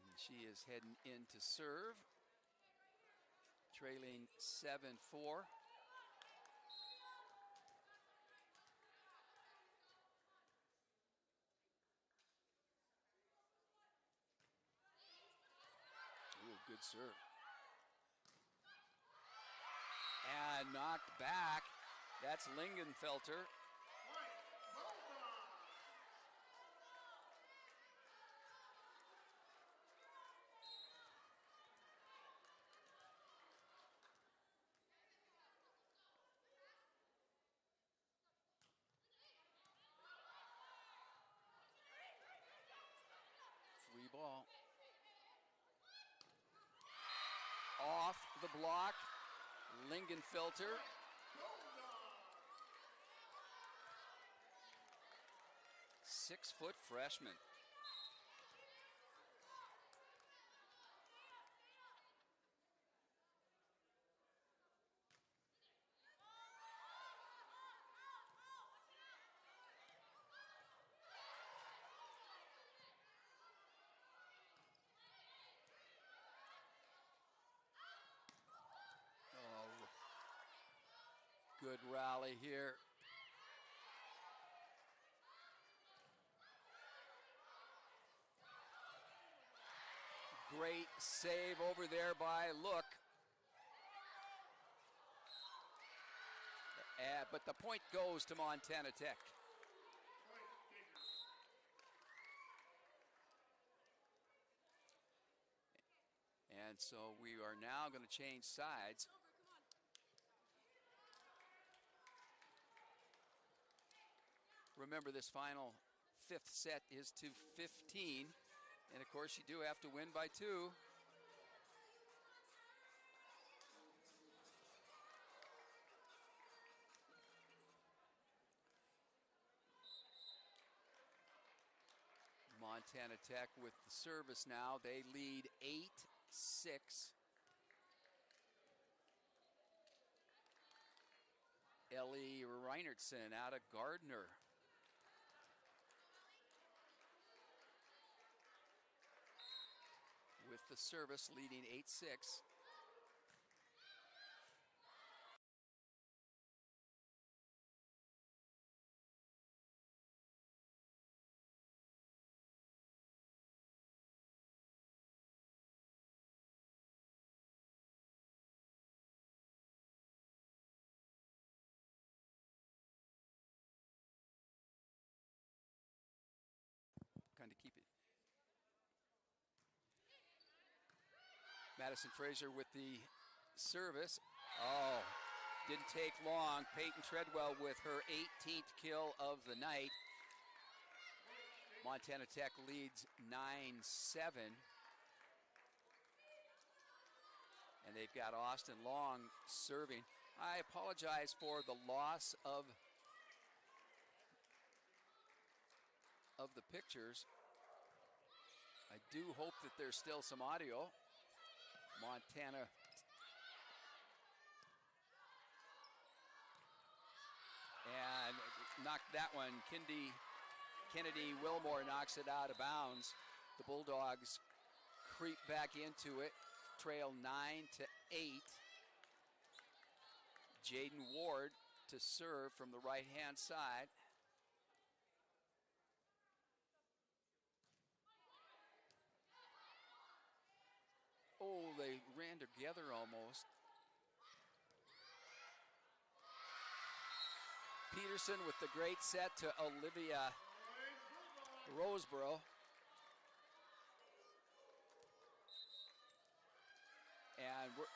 And she is heading in to serve, trailing 7-4. Ooh, good serve. And knocked back. That's Lingenfelter. ball. Off the block, Lingenfelter. 6-foot freshman. Oh, good rally here. Great save over there by Look. But the point goes to Montana Tech. And so we are now going to change sides. Remember, this final 5th set is to 15. And of course, you do have to win by 2. Montana Tech with the service now. They lead 8-6. Ellie Reinertsen out of Gardner. With the service leading 8-6. Kind of keep it. Madison Fraser with the service. Oh, didn't take long. Peyton Treadwell with her 18th kill of the night. Montana Tech leads 9-7. And they've got Austin Long serving. I apologize for the loss of the pictures. I do hope that there's still some audio. Montana and knocked that one. Kennedy Wilmore knocks it out of bounds. The Bulldogs creep back into it, trail 9-8. Jaden Ward to serve from the right-hand side. Oh, they ran together almost. Peterson with the great set to Olivia Roseborough. And we're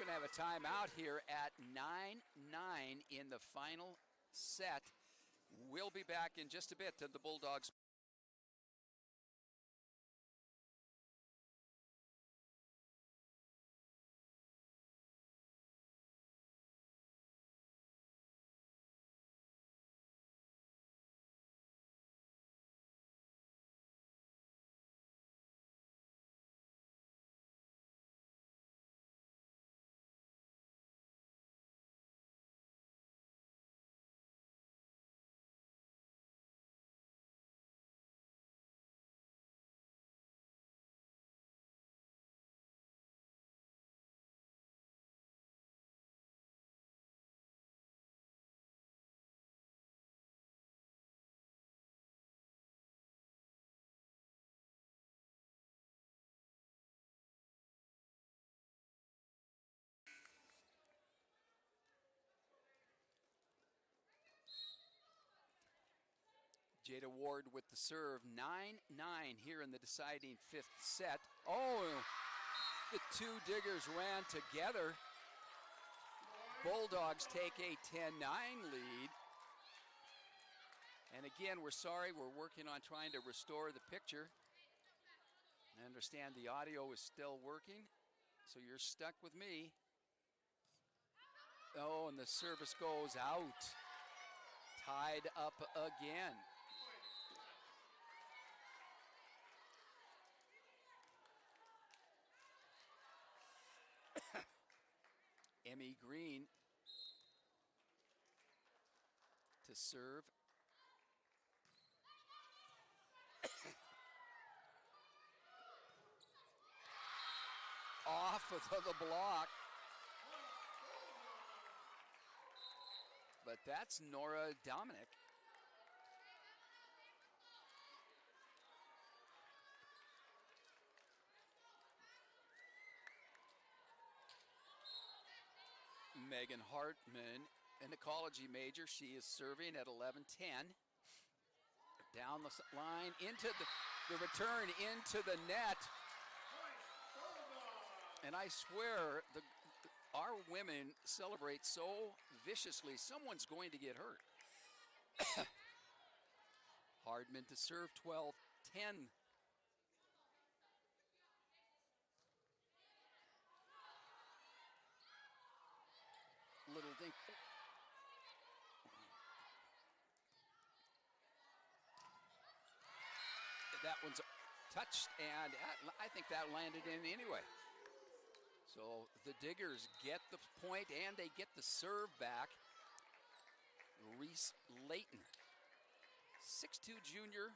going to have a timeout here at 9-9 in the final set. We'll be back in just a bit to the Bulldogs. Jada Ward with the serve. 9-9 here in the deciding 5th set. Oh, the two diggers ran together. Bulldogs take a 10-9 lead. And again, we're sorry, we're working on trying to restore the picture. I understand the audio is still working, so you're stuck with me. Oh, and the service goes out. Tied up again. Emmy Green to serve. Off of the block. But that's Nora Dominic. Megan Hartman, an ecology major. She is serving at 11-10. Down the line into the return into the net. And I swear, our women celebrate so viciously, someone's going to get hurt. Hardman to serve, 12-10. Little dink. That one's touched, and I think that landed in anyway. So the Diggers get the point, and they get the serve back. Reese Layton, 6'2" junior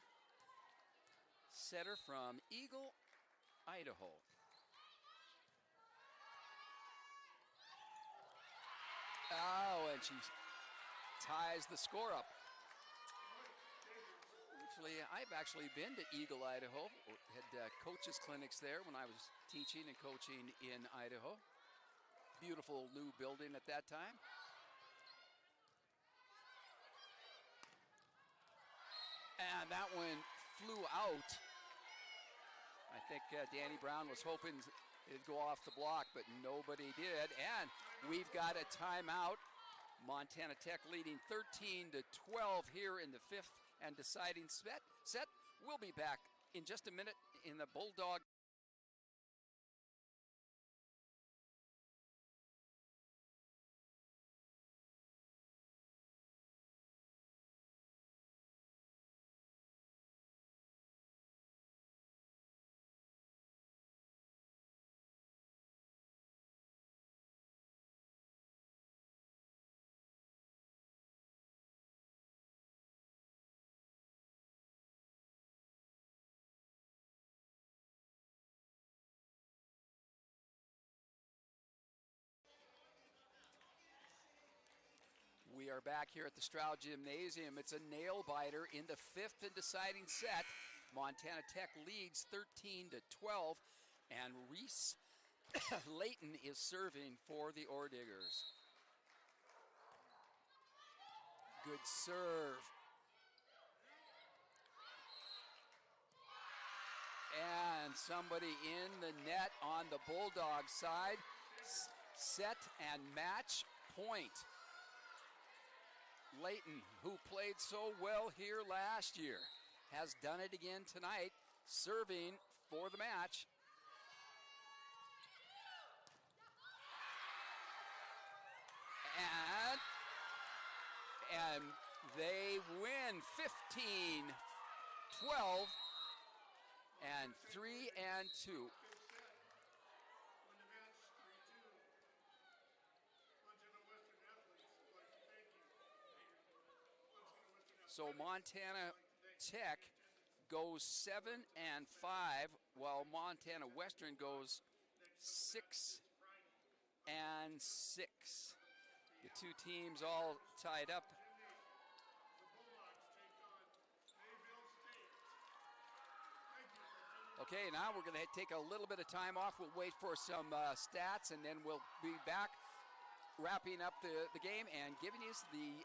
setter from Eagle, Idaho. Oh, and she ties the score up. I've actually been to Eagle, Idaho. Had coaches clinics there when I was teaching and coaching in Idaho. Beautiful new building at that time. And that one flew out. I think Danny Brown was hoping it'd go off the block, but nobody did. And we've got a timeout. Montana Tech leading 13-12 here in the fifth and deciding set. We'll be back in just a minute in the Bulldog. We are back here at the Stroud Gymnasium. It's a nail biter in the fifth and deciding set. Montana Tech leads 13-12, and Reese Layton is serving for the Ore Diggers. Good serve. And somebody in the net on the Bulldog side. Set and match point. Layton, who played so well here last year, has done it again tonight, serving for the match. And they win 15-12 and 3-2. So Montana Tech goes 7-5, while Montana Western goes 6-6. The two teams all tied up. Okay, now we're going to take a little bit of time off. We'll wait for some stats, and then we'll be back wrapping up the game and giving you the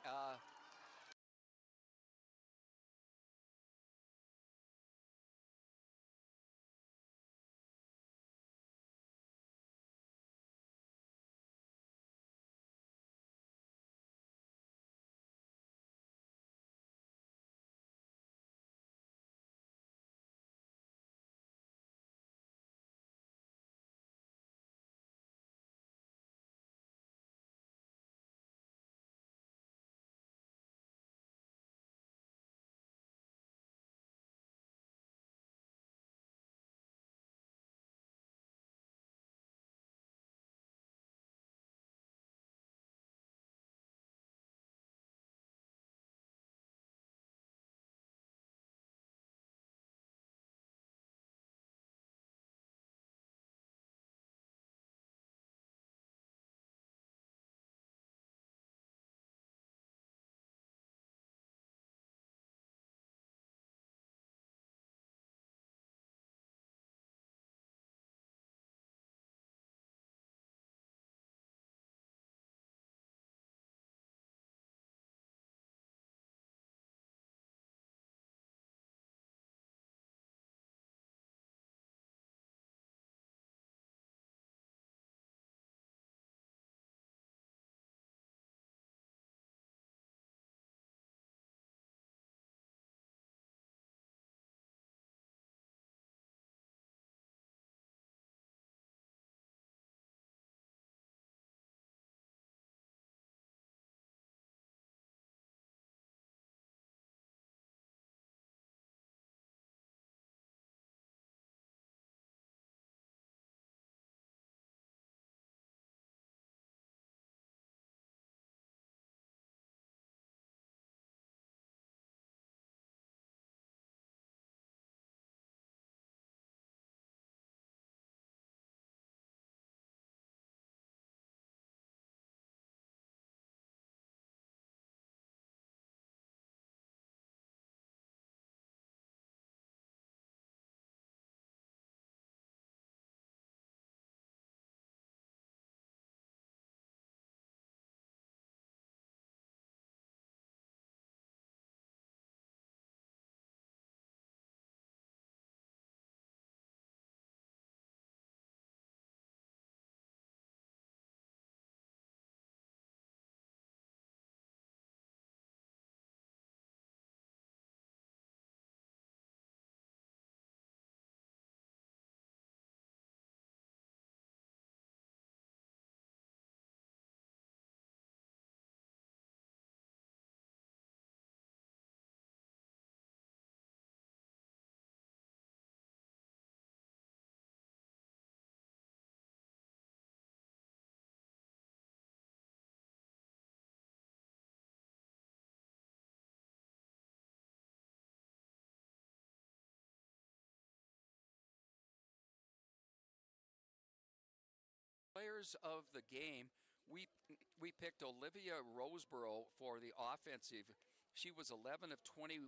players of the game, we picked Olivia Roseborough for the offensive. She was 11 of 21,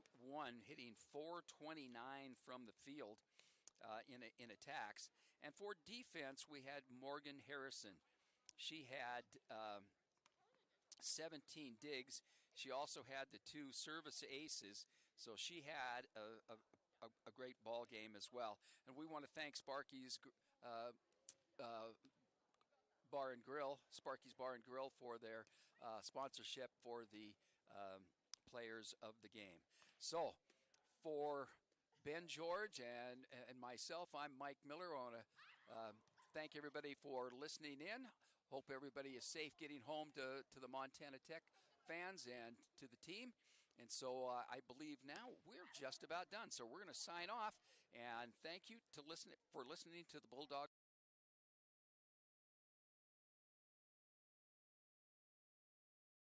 hitting .429 from the field in attacks. And for defense, we had Morgan Harrison. She had 17 digs. She also had the 2 service aces, so she had a great ball game as well. And we want to thank Sparky's Bar and Grill, Sparky's Bar and Grill, for their sponsorship for the players of the game. So for Ben George and myself, I'm Mike Miller. I want to thank everybody for listening in. Hope everybody is safe getting home to the Montana Tech fans and to the team. And so I believe now we're just about done. So we're going to sign off, and thank you for listening to the Bulldog